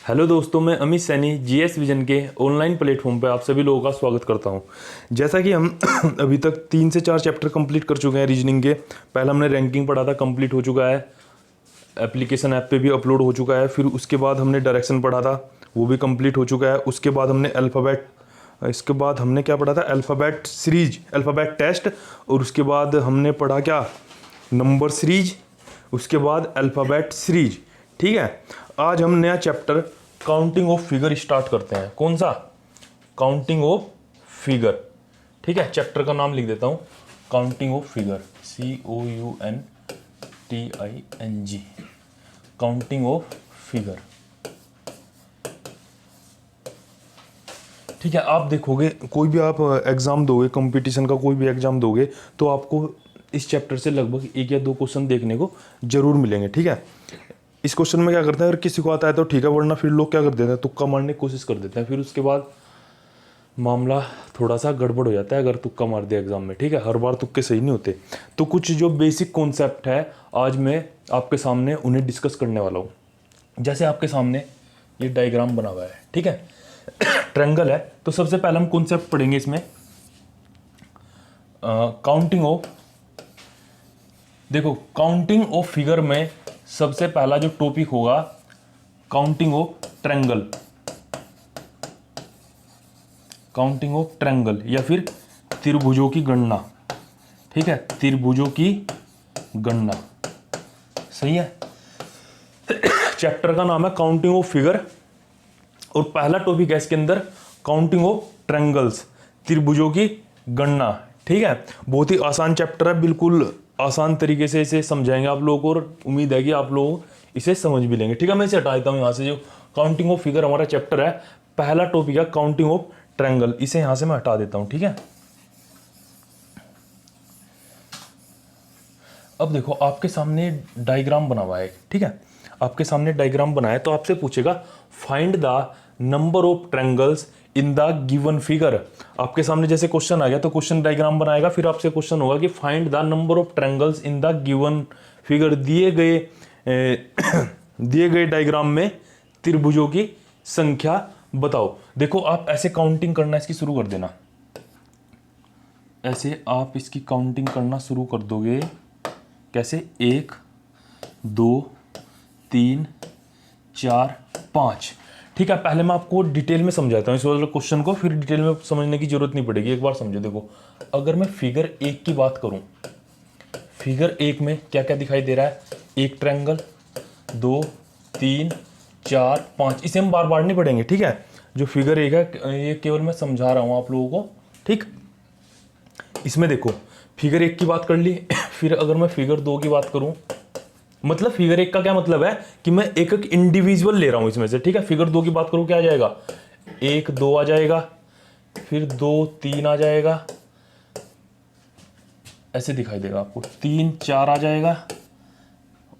Hello दोस्तों, मैं Amit Saini GS vision के ऑनलाइन प्लेटफॉर्म पर आप सभी लोगों का स्वागत करता हूं। जैसा कि हम अभी तक 3 से 4 चैप्टर कंप्लीट कर चुके हैं रीजनिंग के। पहला हमने रैंकिंग पढ़ा था, कंप्लीट हो चुका है, एप्लीकेशन ऐप पे भी अपलोड हो चुका है। फिर उसके बाद हमने डायरेक्शन पढ़ा था, वो भी कंप्लीट हो चुका है। उसके बाद हमने इसके बाद हमने क्या पढ़ा था, अल्फ़ाबेट सीरीज, अल्फ़ाबेट टेस्ट। और उसके बाद हमने पढ़ा क्या, नंबर सीरीज। उसके बाद अल्फ़ाबेट सीरीज। ठीक है, आज हम नया chapter counting of figure start करते हैं। कौन सा? Counting of figure. ठीक है, चैप्टर का नाम लिख देता हूँ, counting of figure, COUNTING, counting of figure. ठीक है, आप देखोगे कोई भी आप एग्ज़ाम दोगे, कंपटीशन का कोई भी एग्ज़ाम दोगे, तो आपको इस चैप्टर से लगभग 1 या 2 क्वेश्चन देखने को जरूर मिलेंगे। ठीक है, इस क्वेश्चन में क्या करता है, अगर किसी को आता है तो ठीक है, वरना फिर लोग क्या कर देते हैं, तुक्का मारने की कोशिश कर देते हैं। फिर उसके बाद मामला थोड़ा सा गड़बड़ हो जाता है अगर तुक्का मार दिया एग्जाम में। ठीक है, हर बार तुक्के सही नहीं होते। तो कुछ जो बेसिक कॉन्सेप्ट है आज मैं आपके सामने उन्हें डिस्कस करने वाला हूँ। जैसे आपके सामने ये डायग्राम बना हुआ है, ठीक है, ट्रायंगल है। तो सबसे पहले हम कॉन्सेप्ट पढ़ेंगे इसमें, काउंटिंग ऑफ। देखो, काउंटिंग ऑफ फिगर में सबसे पहला जो टॉपिक होगा, counting of triangle, counting of triangle या फिर त्रिभुजों की गणना। ठीक है, त्रिभुजों की गणना, सही है। चैप्टर का नाम है काउंटिंग ऑफ फिगर और पहला टॉपिक है इसके अंदर काउंटिंग ऑफ ट्रायंगल्स, त्रिभुजों की गणना। ठीक है, बहुत ही आसान चैप्टर है, बिल्कुल आसान तरीके से इसे समझाएंगे आप लोगों को और उम्मीद है कि आप लोग इसे समझ भी लेंगे। ठीक है, मैं इसे हटा देता हूँ यहाँ से। जो काउंटिंग ऑफ फिगर हमारा चैप्टर है, पहला टॉपिक है काउंटिंग ऑफ ट्रायंगल, इसे यहाँ से मैं हटा देता हूँ। ठीक है, अब देखो आपके सामने डायग्राम बना हुआ है। ठीक है, आपके सामने डायग्राम बना है, तो आपसे पूछेगा find the number of triangles in the given figure. आपके सामने जैसे क्वेश्चन आ गया तो क्वेश्चन डायग्राम बनाएगा, फिर आपसे क्वेश्चन होगा कि find the number of triangles in the given figure. दिए गए डायग्राम में त्रिभुजों की संख्या बताओ। देखो, आप ऐसे काउंटिंग करना इसकी शुरू कर देना, ऐसे आप इसकी काउंटिंग करना शुरू कर दोगे। कैसे? 1 2 3 4 5। ठीक है, पहले मैं आपको डिटेल में समझाता हूँ इस वाले क्वेश्चन को, फिर डिटेल में समझने की जरूरत नहीं पड़ेगी, एक बार समझो। देखो, अगर मैं फिगर 1 की बात करूँ, फिगर 1 में क्या क्या दिखाई दे रहा है, एक ट्रायंगल, 2 3 4 5। इसे हम बार बार नहीं पढ़ेंगे। ठीक है, जो फिगर 1 है ये केवल मैं समझा रहा हूँ आप लोगों को। ठीक, इसमें देखो फिगर 1 की बात कर ली, फिर अगर मैं फिगर 2 की बात करूँ, मतलब फिगर 1 का क्या मतलब है कि मैं एक एक इंडिविजुअल ले रहा हूं इसमें से। ठीक है, फिगर 2 की बात करूं, क्या आ जाएगा, 1 2 आ जाएगा, फिर 2 3 आ जाएगा, ऐसे दिखाई देगा आपको, 3 4 आ जाएगा,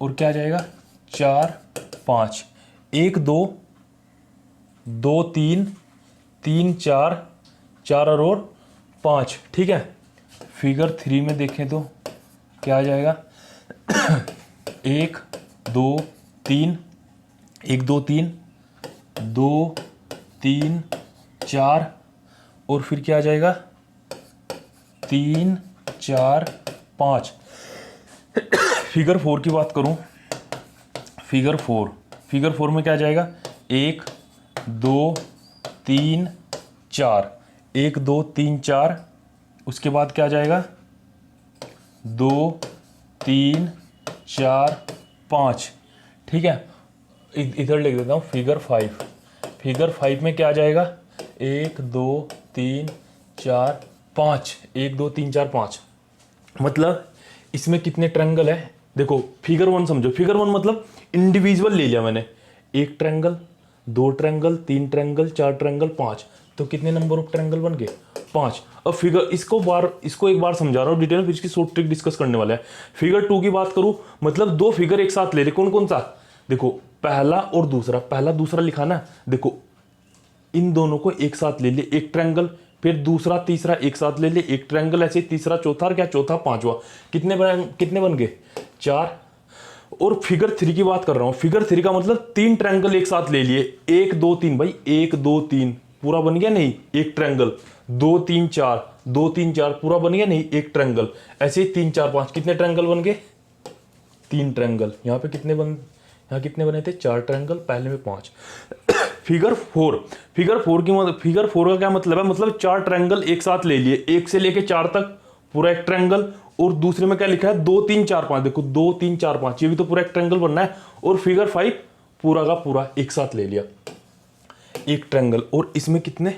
और क्या आ जाएगा, 4 5, 1 2 2 3 3 4 4 और 5। ठीक है, फिगर 3 में देखें तो क्या आ जाएगा, 1 2 3 1 2 3 2 3 4, और फिर क्या आ जाएगा, 3 4 5। फिगर 4 की बात करूं, फिगर 4 में क्या आ जाएगा, 1 2 3 4, 1 2 3 4, उसके बाद क्या आ जाएगा, 2 3 4 5। ठीक है, इधर लिख देता हूँ फिगर 5। फिगर 5 में क्या आ जाएगा, 1 2 3 4 5, 1 2 3 4 5। मतलब इसमें कितने ट्रायंगल है, देखो फिगर 1 समझो। फिगर 1 मतलब इंडिविजुअल ले लिया मैंने, 1 ट्रायंगल, 2 ट्रायंगल, 3 ट्रायंगल, 4 ट्रायंगल, 5। तो कितने नंबर ऑफ ट्रायंगल बन गए, 5। अब फिगर इसको एक बार समझा रहा हूँ डिटेल में, फिर इसकी शॉर्ट ट्रिक डिस्कस करने वाला है। फिगर 2 की बात करूं, मतलब 2 फिगर एक साथ ले ले, कौन कौन सा, देखो पहला और दूसरा, पहला दूसरा लिखा ना, देखो इन दोनों को एक साथ ले ले, एक ट्रायंगल, फिर दूसरा तीसरा एक साथ ले ले, एक ट्रायंगल, ऐसे तीसरा चौथा, और क्या चौथा पांचवा, कितने बन गए, 4। और फिगर 3 की बात कर रहा हूं। फिगर 3 का मतलब 3 ट्रायंगल एक साथ ले लिए, 1 2 3 भाई, 1 2 3 पूरा बन गया नहीं, एक ट्रायंगल, 2 3 4 2 3 4 पूरा बन गया नहीं, एक ट्रायंगल। ऐसे ही 3 4 5 कितने ट्रायंगल बन गए, 3 ट्रायंगल। यहाँ पे यहाँ कितने बने थे, 4 ट्रायंगल, पहले में 5। फिगर 4, फिगर 4 का क्या मतलब है, मतलब 4 ट्रायंगल एक साथ ले लिए, 1 से लेके 4 तक पूरा एक ट्रायंगल। और दूसरे में क्या लिखा है, 2 3 4 5, देखो 2 3 4 5, ये भी तो पूरा एक ट्रायंगल बनना है। और फिगर 5 पूरा का पूरा एक साथ ले लिया, एक ट्रायंगल। और इसमें कितने,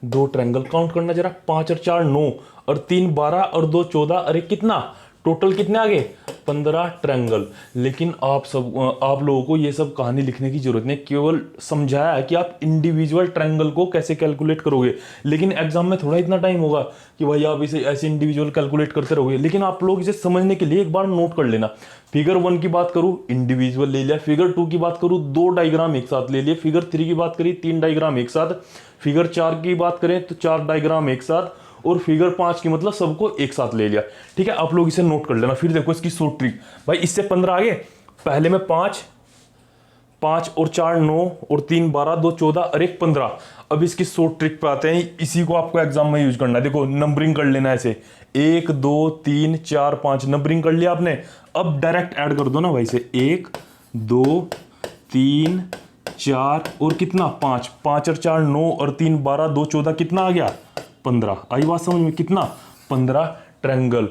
2 ट्रायंगल। काउंट करना जरा, 5 और 4 9 और 3 12 और 2 14, अरे कितना टोटल कितने आ गए, 15 ट्रायंगल। लेकिन आप लोगों को ये सब कहानी लिखने की जरूरत नहीं, केवल समझाया है कि आप इंडिविजुअल ट्रायंगल को कैसे कैलकुलेट करोगे। लेकिन एग्जाम में थोड़ा इतना टाइम होगा कि भाई आप इसे ऐसे इंडिविजुअल कैलकुलेट करते रहोगे। लेकिन आप लोग इसे समझने के लिए एक बार नोट कर लेना। फिगर 1 की बात करूं, इंडिविजुअल ले लिया। फिगर 2 की बात करूं, 2 डायग्राम एक साथ ले लिए। फिगर 3 की बात करी, 3 डायग्राम एक साथ। फिगर 4 की बात करें तो 4 डायग्राम एक साथ। और फिगर 5 की मतलब सबको एक साथ ले लिया। ठीक है, आप लोग इसे नोट कर लेना। फिर देखो इसकी शॉर्ट ट्रिक, भाई इससे 15 आ गए, पहले में 5 और 4 9 और 3 12 2 14 और 1 15। अब इसकी शॉर्ट ट्रिक पे आते हैं, इसी को आपको एग्जाम में यूज करना है। देखो नंबरिंग कर लेना ऐसे, 1 2 3 4 5 नंबरिंग कर लिया आपने। अब डायरेक्ट ऐड कर दो ना भाई से, 1 2 3 4 और कितना 5 5 और 4 9 और 3 12 2 14, कितना आ गया 15। आई बात समझ में, कितना 15 ट्रायंगल।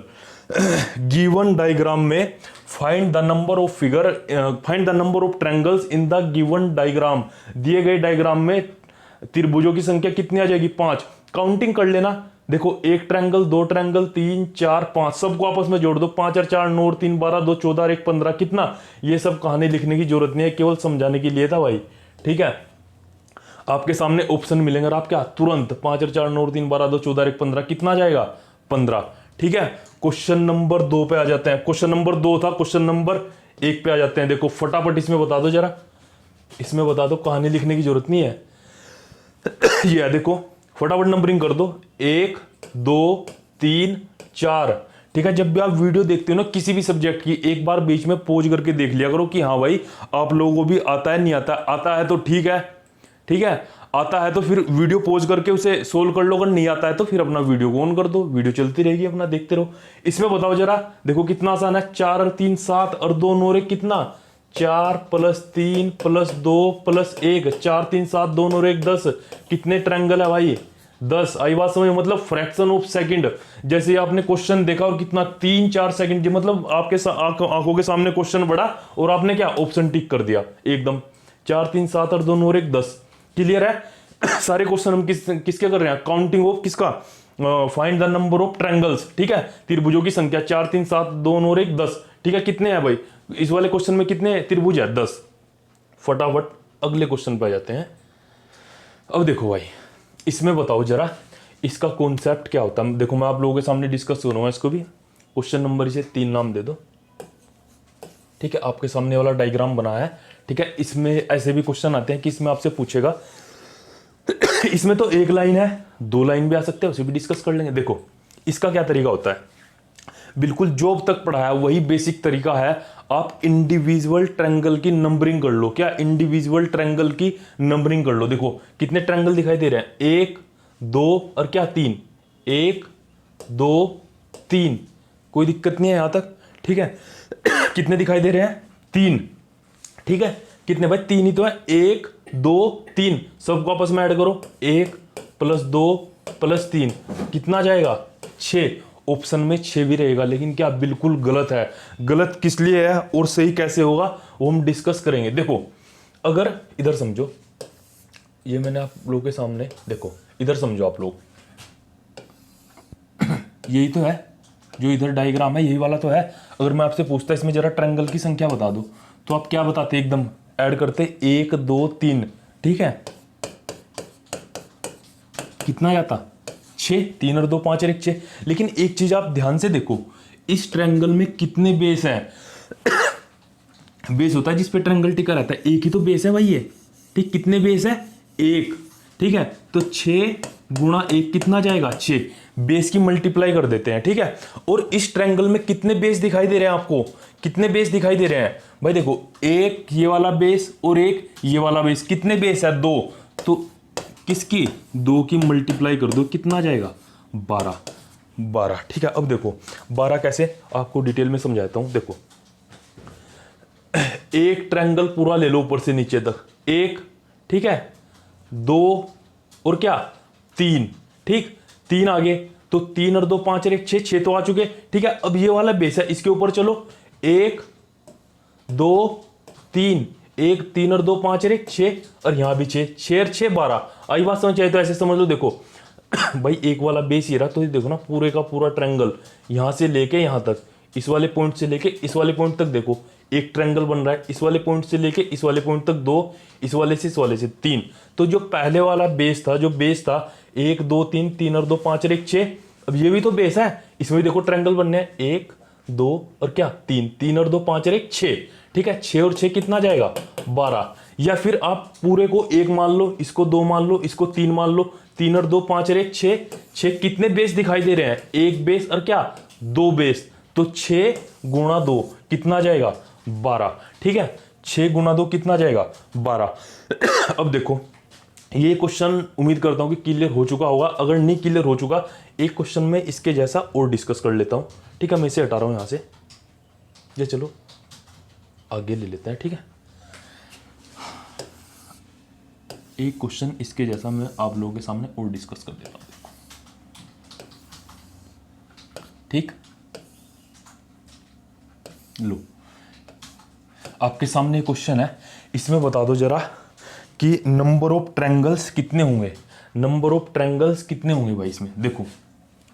गिवन डायग्राम में find the number of triangles in the given diagram. दिए गए डायग्राम में त्रिभुजों की संख्या कितनी आ जाएगी, 5। काउंटिंग कर लेना, देखो 1 ट्रायंगल 2 ट्रायंगल 3 4 5, सबको आपस में जोड़ दो, 5 और 4 9 और 3 12 2 14 और 1 15, कितना। ये सब कहानी लिखने की जरूरत नहीं है, केवल समझाने के लिए था भाई। ठीक है, आपके सामने ऑप्शन मिलेंगे और आप क्या तुरंत 5 और 4 9 और 3 12 2 14 और 1 15, कितना जाएगा 15। ठीक है, क्वेश्चन नंबर 2 पे आ जाते हैं। क्वेश्चन नंबर 2 था, क्वेश्चन नंबर 1 पे आ जाते हैं। देखो फटाफट इसमें बता दो जरा, इसमें बता दो, कहानी लिखने की जरूरत नहीं है। ये देखो फटाफट नंबरिंग कर दो, 1 2 3 4। ठीक है, जब भी आप वीडियो देखते हो ना किसी भी सब्जेक्ट की, एक बार बीच में पॉज करके देख लिया करो कि हाँ भाई आप लोगों को भी आता है, नहीं आता, आता है तो ठीक है। ठीक है, आता है तो फिर वीडियो पॉज करके उसे सोल्व कर लो, अगर नहीं आता है तो फिर अपना वीडियो को ऑन कर दो, वीडियो चलती रहेगी, अपना देखते रहो। इसमें बताओ जरा, देखो कितना आसान है, 4 और 3 7 और 2 9 1, कितना 4 + 3 + 2 + 1, 4 3 7 2 9 1 10, कितने ट्रायंगल है भाई 10। आई बात समझ, मतलब फ्रैक्शन ऑफ सेकंड। जैसे आपने क्वेश्चन देखा और कितना 3 4 सेकंड, मतलब आपके आंखों के सामने क्वेश्चन बढ़ा और आपने क्या ऑप्शन टिक कर दिया एकदम, 4 3 7 और 2 9 1 10। क्लियर है। सारे क्वेश्चन हम किसके कर रहे हैं, काउंटिंग ऑफ किसका, find the number of triangles. ठीक है, त्रिभुजों की संख्या 4 3 7 2 9 1 10। ठीक है, कितने हैं भाई इस वाले क्वेश्चन में, कितने त्रिभुज है 10। फटाफट अगले क्वेश्चन पे आ जाते हैं। अब देखो भाई इसमें बताओ जरा इसका कॉन्सेप्ट क्या होता है। देखो मैं आप लोगों के सामने डिस्कस करूंगा इसको भी। क्वेश्चन नंबर इसे 3 नाम दे दो। ठीक है, आपके सामने वाला डायग्राम बनाया है। ठीक है, इसमें ऐसे भी क्वेश्चन आते हैं कि इसमें आपसे पूछेगा इसमें तो 1 लाइन है, 2 लाइन भी आ सकते हैं, उसे भी डिस्कस कर लेंगे। देखो इसका क्या तरीका होता है, बिल्कुल जो अब तक पढ़ाया वही बेसिक तरीका है। आप इंडिविजुअल ट्रायंगल की नंबरिंग कर लो। क्या, इंडिविजुअल ट्रायंगल की नंबरिंग कर लो। देखो कितने ट्रायंगल दिखाई दे रहे हैं, 1 2 और क्या 3, 1 2 3, कोई दिक्कत नहीं है यहां तक। ठीक है, कितने दिखाई दे रहे हैं 3। ठीक है, कितने भाई 3 ही तो है, 1 2 3, सबको आपस में ऐड करो, 1 + 2 + 3, कितना जाएगा 6। ऑप्शन में 6 भी रहेगा, लेकिन क्या बिल्कुल गलत है। गलत किस लिए है और सही कैसे होगा वो हम डिस्कस करेंगे। देखो अगर इधर समझो, ये मैंने आप लोगों के सामने, देखो इधर समझो आप लोग, यही तो है जो इधर डायग्राम है, यही वाला तो है। अगर मैं आपसे पूछता इसमें जरा ट्रायंगल की संख्या बता दो, तो आप क्या बताते, एकदम ऐड करते 1 2 3। ठीक है, कितना जाता 6, 3 और 2 5 और 1 6। लेकिन एक चीज आप ध्यान से देखो, इस ट्रायंगल में कितने बेस हैं बेस होता है जिस पे ट्रायंगल टिका रहता है, एक ही तो बेस है भाई ये। ठीक, कितने बेस है, 1। ठीक है, तो 6 गुणा 1 कितना जाएगा 6, बेस की मल्टीप्लाई कर देते हैं। ठीक है, और इस ट्रायंगल में कितने बेस दिखाई दे रहे हैं आपको, कितने बेस दिखाई दे रहे हैं भाई, देखो एक ये वाला बेस और एक ये वाला बेस, कितने बेस है 2, तो किसकी 2 की मल्टीप्लाई कर दो, कितना जाएगा 12। ठीक है, अब देखो 12 कैसे, आपको डिटेल में समझाता हूं। देखो एक ट्रायंगल पूरा ले लो ऊपर से नीचे तक, एक, ठीक है, 2 और क्या 3, ठीक, 3 आगे, तो 3 और 2 5 और 1 6, 6 तो आ चुके। ठीक है, अब ये वाला बेस है, इसके ऊपर चलो, 1 2 3, 1 3 और 2 5 और 1 6, और यहां भी 6, 6 और 6 12। आई बात समझ आए तो ऐसे समझ लो, देखो भाई एक वाला बेस ये रहा, तो ये देखो ना पूरे का पूरा ट्रायंगल यहां से लेके यहां तक, इस वाले पॉइंट से लेके इस वाले पॉइंट तक, देखो एक ट्रायंगल बन रहा है, इस वाले पॉइंट से लेके इस वाले पॉइंट तक 2, इस वाले से 3। तो जो पहले वाला बेस था, जो बेस था 1 2 3, 3 और 2 5 और 1 6, अब ये भी तो बेस है, इसमें भी देखो ट्रायंगल बनने हैं, 1 2 और क्या 3, 3 और 2 5 और 1 6। ठीक है, 6 और 6 कितना जाएगा 12। या फिर आप पूरे को 1 मान लो, इसको 2 मान लो, इसको 3 मान लो, 3 और 2 5 और 1 6, 6 कितने बेस दिखाई दे रहे हैं, एक बेस और क्या 2 बेस, तो 6 गुणा 2 कितना जाएगा 12। ठीक है, 6 गुणा 2 कितना जाएगा 12। अब देखो ये क्वेश्चन उम्मीद करता हूं कि क्लियर हो चुका होगा, अगर नहीं क्लियर हो चुका, एक क्वेश्चन में इसके जैसा और डिस्कस कर लेता हूं। ठीक है, मैं इसे हटा रहा हूं यहां से, ये चलो आगे ले लेते हैं। ठीक है, एक क्वेश्चन इसके जैसा मैं आप लोगों के सामने और डिस्कस कर देता हूं, ठीक, लो आपके सामने क्वेश्चन है, इसमें बता दो जरा कि नंबर ऑफ ट्रायंगल्स कितने होंगे, नंबर ऑफ ट्रायंगल्स कितने होंगे भाई इसमें। देखो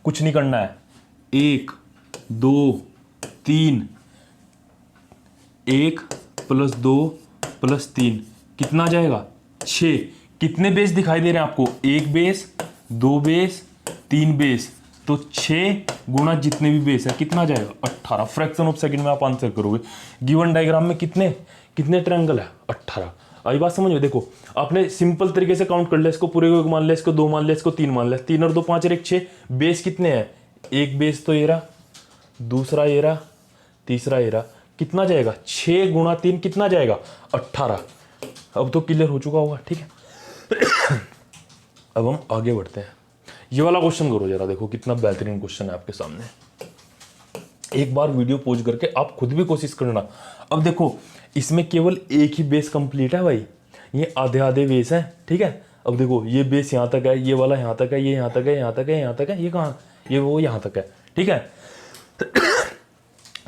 कुछ नहीं करना है, 1 2 3, 1 + 2 + 3 कितना जाएगा 6। कितने बेस दिखाई दे रहे हैं आपको, 1 बेस 2 बेस 3 बेस, तो 6 गुणा जितने भी बेस है कितना जाएगा 18। फ्रैक्शन ऑफ सेकंड में आप आंसर करोगे। गिवन डायग्राम में कितने कितने ट्रायंगल है 18। आई बात समझ में, देखो आपने सिंपल तरीके से काउंट कर लिया, इसको पूरे को 1 मान लिया, इसको 2 मान लिया, इसको 3 मान लिया, 3 और 2 5 और 1 6, बेस कितने हैं, एक बेस तो ये रहा, दूसरा ये रहा, तीसरा ये रहा, कितना जाएगा 6 गुणा 3 कितना जाएगा 18। अब तो क्लियर हो चुका होगा। ठीक है, अब हम आगे बढ़ते हैं। ये वाला क्वेश्चन करो जरा, देखो कितना बेहतरीन क्वेश्चन है आपके सामने। एक बार वीडियो पॉज करके आप खुद भी कोशिश करना। अब देखो इसमें केवल एक ही बेस कंप्लीट है भाई, ये आधे आधे बेस है। ठीक है, अब देखो ये बेस यहाँ तक है, ये वाला यहाँ तक है, ये यहाँ तक है, यहाँ तक है, यहाँ तक है, ये कहाँ, ये वो यहाँ तक है। ठीक है,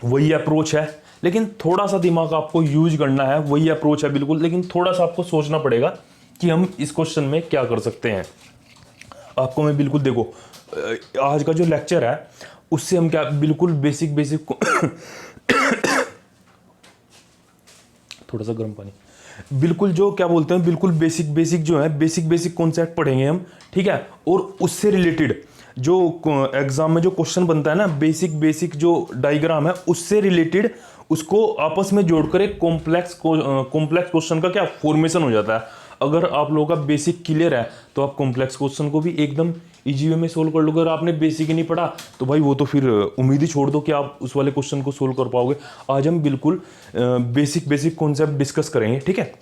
वही अप्रोच है, लेकिन थोड़ा सा दिमाग आपको यूज करना है। वही अप्रोच है बिल्कुल, लेकिन थोड़ा सा आपको सोचना पड़ेगा कि हम इस क्वेश्चन में क्या कर सकते हैं। आपको मैं बिल्कुल देखो आज का जो लेक्चर है उससे हम क्या बिल्कुल बेसिक थोड़ा सा गर्म पानी, बिल्कुल जो क्या बोलते हैं बिल्कुल बेसिक जो है बेसिक कॉन्सेप्ट पढ़ेंगे हम। ठीक है, और उससे रिलेटेड जो एग्जाम में जो क्वेश्चन बनता है ना, बेसिक जो डायग्राम है उससे रिलेटेड, उसको आपस में जोड़कर एक कॉम्प्लेक्स क्वेश्चन का क्या फॉर्मेशन हो जाता है। अगर आप लोगों का बेसिक क्लियर है तो आप कॉम्प्लेक्स क्वेश्चन को भी एकदम इजी वे में सोल्व कर लोगे। अगर आपने बेसिक ही नहीं पढ़ा तो भाई वो तो फिर उम्मीद ही छोड़ दो कि आप उस वाले क्वेश्चन को सोल्व कर पाओगे। आज हम बिल्कुल बेसिक कॉन्सेप्ट डिस्कस करेंगे। ठीक है,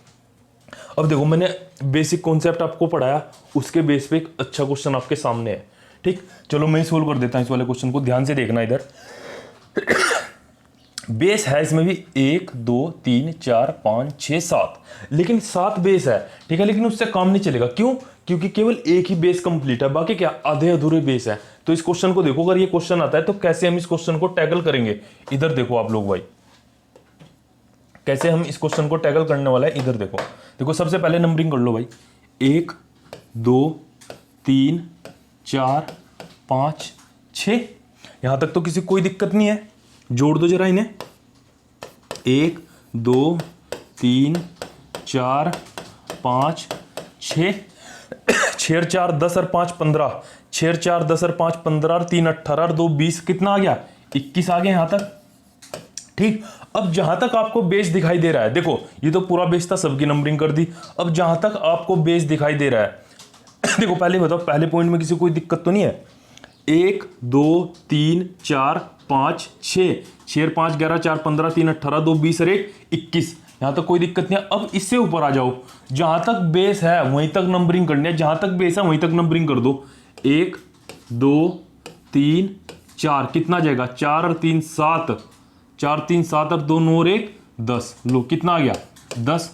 अब देखो मैंने बेसिक कॉन्सेप्ट आपको पढ़ाया, उसके बेस पे एक अच्छा क्वेश्चन आपके सामने है। ठीक, चलो मैं ही सोल्व कर देता हूँ इस वाले क्वेश्चन को, ध्यान से देखना इधर। बेस है इसमें भी 1 2 3 4 5 6 7, लेकिन 7 बेस है। ठीक है, लेकिन उससे काम नहीं चलेगा। क्यों? क्योंकि केवल एक ही बेस कंप्लीट है, बाकी क्या आधे अधूरे बेस है। तो इस क्वेश्चन को देखो, अगर ये क्वेश्चन आता है तो कैसे हम इस क्वेश्चन को टैकल करेंगे। इधर देखो आप लोग भाई, कैसे हम इस क्वेश्चन को टैकल करने वाला है। इधर देखो, देखो सबसे पहले नंबरिंग कर लो भाई, 1 2 3 4 5 6, यहां तक तो किसी कोई दिक्कत नहीं है। जोड़ दो जरा इन्हें, 1 2 3 4 5 6, 6 और 4 10 और 5 15, 6 और 4 10 और 5 15 और 3 18 और 2 20, कितना आ गया 21 आ गया यहां तक। ठीक, अब जहां तक आपको बेस दिखाई दे रहा है, देखो ये तो पूरा बेस था, सबकी नंबरिंग कर दी। अब जहां तक आपको बेस दिखाई दे रहा है, देखो पहले बताओ, पहले पॉइंट में किसी को कोई दिक्कत तो नहीं है? 1 2 3 4 5 6, 6 और 5 11, 4 15, 3 18, 2 20 और 1 21, यहाँ तक कोई दिक्कत नहीं है। अब इससे ऊपर आ जाओ, जहां तक बेस है वहीं तक नंबरिंग करनी है, जहां तक बेस है वहीं तक नंबरिंग कर दो। 1 2 3 4, कितना जाएगा? 4 और 3 7, 4 3 7 और 2 9 और 1 10। लो कितना आ गया? 10।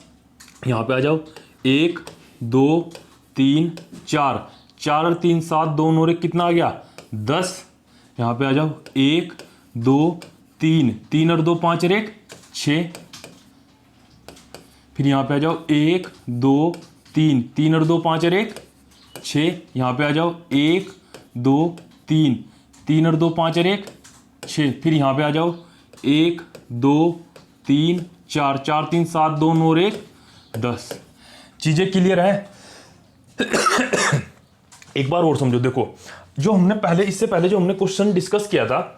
यहाँ पे आ जाओ, 1 2 3 4, 4 और 3 7, 2 9 और 1 कितना आ गया? 10। यहाँ पे आ जाओ, 1 2 3, 3 और 2 5 और 1 6। फिर यहाँ पे आ जाओ, 1 2 3, 3 और 2 5 और 1 6। यहाँ पे आ जाओ, 1 2 3, 3 और 2 5 और 1 6। फिर यहाँ पे आ जाओ, 1 2 3 4, 4 3 7, 2 9 और 1 10। चीजें क्लियर है? एक बार और समझो। देखो जो हमने पहले, इससे पहले जो हमने क्वेश्चन डिस्कस किया था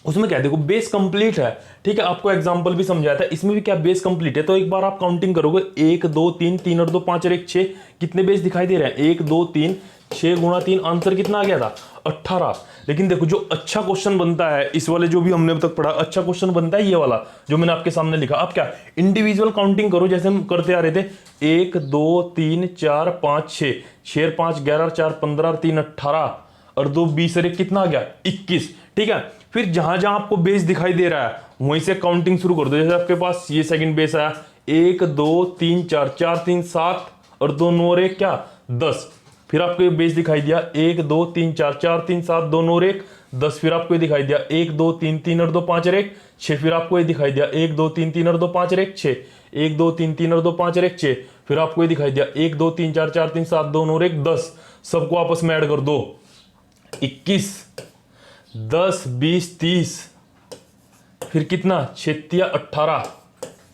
उसमें क्या है, देखो बेस कंप्लीट है, ठीक है, आपको एग्जांपल भी समझाया था, इसमें भी क्या बेस कंप्लीट है। तो एक बार आप काउंटिंग करोगे, 1 2 3, 3 और 2 5 और 1 6, कितने बेस दिखाई दे रहे हैं? 1 2 3 6 गुणा 3, आंसर कितना आ गया था? 18। लेकिन देखो जो अच्छा क्वेश्चन बनता है, इस वाले जो भी हमने अब तक पढ़ा, अच्छा क्वेश्चन बनता है ये वाला जो मैंने आपके सामने लिखा। अब क्या इंडिविजुअल काउंटिंग करो, जैसे हम करते आ रहे थे, 1 2 3 4 5 6, 6 और 5 11 और 4 15 और 3 18 और 2 20 और 1 कितना आ गया? 21। ठीक है, फिर जहां जहां आपको बेस दिखाई दे रहा है वहीं से काउंटिंग शुरू कर दो। जैसे आपके पास ये सेकंड बेस आया, 1 2 3 4, 4 3 7 और 2 9 और 1 क्या? 10। फिर आपको ये बेस दिखाई दिया, 1 2 3 4, 4 3 7, 2 9 और 1 10। फिर आपको ये दिखाई दिया 1 2 3, 3 और 2 5 और 1 6। फिर आपको ये दिखाई दिया 1 2 3, 3 और 2 5 और 1 6, 1 2 3, 3 और 2 5 और 1 6। फिर आपको ये दिखाई दिया 1 2 3 4, 4 3 7, 2 9 और 1 10। सबको आपस में ऐड कर दो, 21 10 20 30। फिर कितना? 6 18,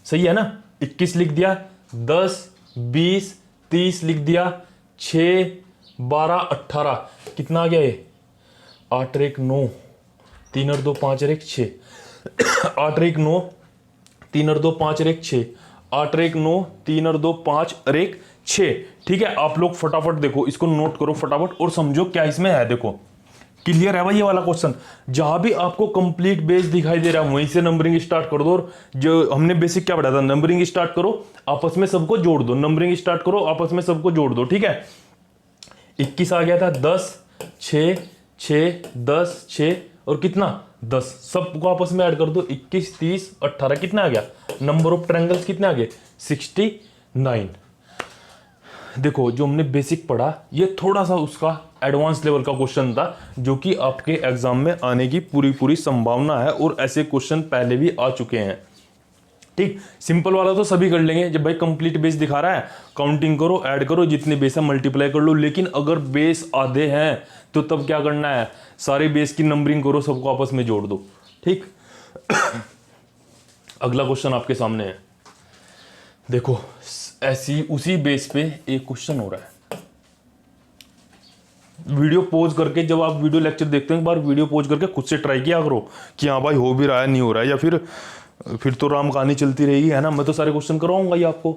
सही है ना? 21 लिख दिया, 10 20 30 लिख दिया, 6 12 18, कितना आ गया ये? 8 और 1 9, 3 और 2 5 और 1 6, 8 और 1 9, 3 और 2 5 और 1 6, 8 और 1 9, 3 और 2 5 और 1 6। ठीक है, आप लोग फटाफट देखो, इसको नोट करो फटाफट और समझो क्या इसमें है। देखो क्लियर है भाई ये वाला क्वेश्चन? जहां भी आपको कंप्लीट बेस दिखाई दे रहा है वहीं से नंबरिंग स्टार्ट कर दो। और जो हमने बेसिक क्या पढ़ा था, नंबरिंग स्टार्ट करो, आपस में सबको जोड़ दो। नंबरिंग स्टार्ट करो, आपस में सबको जोड़ दो। ठीक है, 21 आ गया था, 10 6 6 10 6 और कितना? 10। सबको आपस में ऐड कर दो, 21 30 18, कितना आ गया? नंबर ऑफ ट्रायंगल्स कितने आ गए? 69। देखो जो हमने बेसिक पढ़ा ये थोड़ा सा उसका एडवांस लेवल का क्वेश्चन था, जो कि आपके एग्जाम में आने की पूरी पूरी संभावना है, और ऐसे क्वेश्चन पहले भी आ चुके हैं। ठीक, सिंपल वाला तो सभी कर लेंगे। जब भाई कंप्लीट बेस दिखा रहा है, काउंटिंग करो, ऐड करो, जितने बेस है मल्टीप्लाई कर लो। लेकिन अगर बेस आधे हैं तो तब क्या करना है? सारे बेस की नंबरिंग करो, सबको आपस में जोड़ दो। ठीक, अगला क्वेश्चन आपके सामने है। देखो ऐसी उसी बेस पे एक क्वेश्चन हो रहा है। वीडियो पॉज करके, जब आप वीडियो लेक्चर देखते हैं, एक बार वीडियो पॉज करके खुद से ट्राई किया करो कि हाँ भाई हो भी रहा है, नहीं हो रहा है, या फिर तो राम कहानी चलती रहेगी, है ना? मैं तो सारे क्वेश्चन करवाऊंगा ही आपको।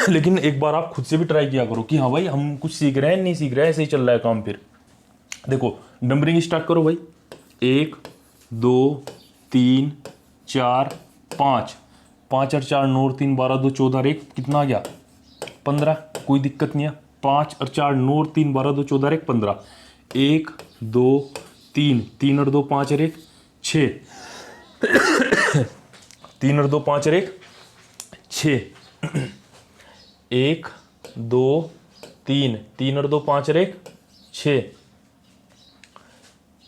लेकिन एक बार आप खुद से भी ट्राई किया करो कि हाँ भाई हम कुछ सीख रहे हैं, नहीं सीख रहे हैं, ऐसे ही चल रहा है काम। फिर देखो नंबरिंग स्टार्ट करो भाई, 1 2 3 4 5, 5 और 4 9 और 3 12 2 14 और 1 कितना आ गया? 15। कोई दिक्कत नहीं है, 5 और 4 9 और 3 12 2 14 और 1 15, 1 2 3, 3 और 2 5 और 1 6, 3 और 2 5 और 1 6, 1 2 3, 3 और 2 5 और 1 6,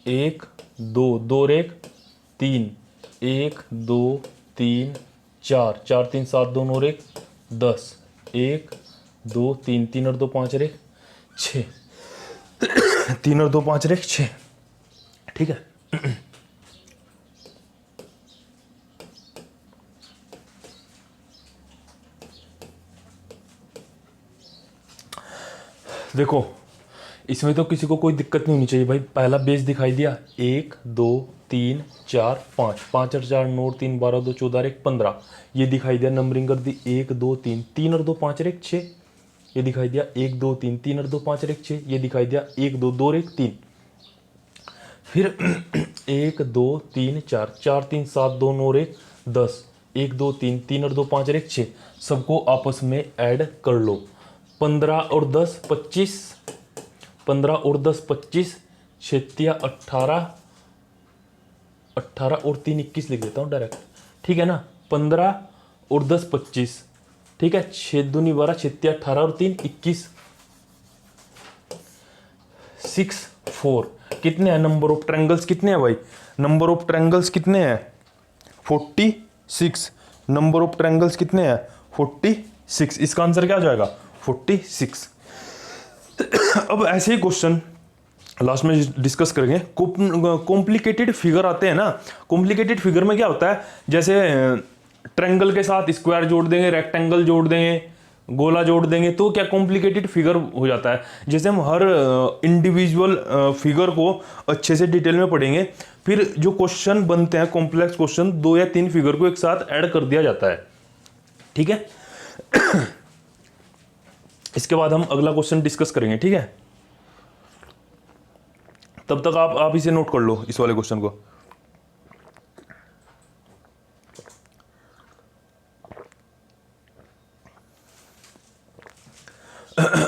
1 2 2 और 1 3, 1 2 3 4, 4 3 7 2 9 और 1 10, 1 2 3, 3 और 2 5 और 1 6, 3 और 2 5 और 1 6। ठीक है, देखो इसमें तो किसी को कोई दिक्कत नहीं होनी चाहिए भाई। पहला बेस दिखाई दिया, 1 2 3 4 5, 5 और 4 9 और 3 12 2 14 और 1 15, ये दिखाई दिया, नंबरिंग कर दी 1 2 3, 3 और 2 5 और 1 6। ये दिखाई दिया 1 2 3, 3 और 2 5 और 1 6, ये दिखाई दिया 1 2 2 और 1 3, फिर 1 2 3 4, 4 3 7 2 9 और 1 10, 1 2 3, 3 और 2 5 और 1 6, सबको आपस में ऐड कर लो। 15 और 10 25, 15 और 10 25, 6 18, 18 और 3 21 लिख देता हूँ डायरेक्ट, ठीक है ना। 15 और 10 25, ठीक है, 6 दूनी 12, 6 18 और 3 21, 6 4, कितने हैं नंबर ऑफ ट्रायंगल्स, कितने हैं भाई, नंबर ऑफ ट्रायंगल्स कितने हैं 46, नंबर ऑफ ट्रायंगल्स कितने हैं 46, इसका आंसर क्या हो जाएगा 46। अब ऐसे ही क्वेश्चन लास्ट में डिस्कस करेंगे। कॉम्प्लिकेटेड फिगर आते हैं ना, कॉम्प्लिकेटेड फिगर में क्या होता है, जैसे ट्रायंगल के साथ स्क्वायर जोड़ देंगे, रेक्टेंगल जोड़ देंगे, गोला जोड़ देंगे, तो क्या कॉम्प्लिकेटेड फिगर हो जाता है। जैसे हम हर इंडिविजुअल फिगर को अच्छे से डिटेल में पढ़ेंगे, फिर जो क्वेश्चन बनते हैं कॉम्प्लेक्स क्वेश्चन, 2 या 3 फिगर को एक साथ ऐड कर दिया जाता है, ठीक है। इसके बाद हम अगला क्वेश्चन डिस्कस करेंगे, ठीक है। तब तक आप इसे नोट कर लो, इस वाले क्वेश्चन को।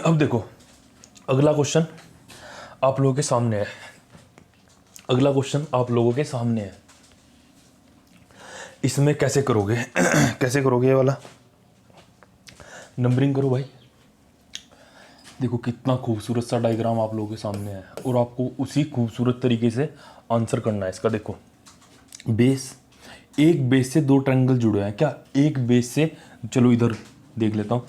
अब देखो अगला क्वेश्चन आप लोगों के सामने है, अगला क्वेश्चन आप लोगों के सामने है। इसमें कैसे करोगे कैसे करोगे, ये वाला नंबरिंग करो भाई। देखो कितना खूबसूरत सा डायग्राम आप लोगों के सामने है, और आपको उसी खूबसूरत तरीके से आंसर करना है इसका। देखो बेस, एक बेस से 2 ट्रायंगल जुड़े हैं, क्या एक बेस से, चलो इधर देख लेता हूँ।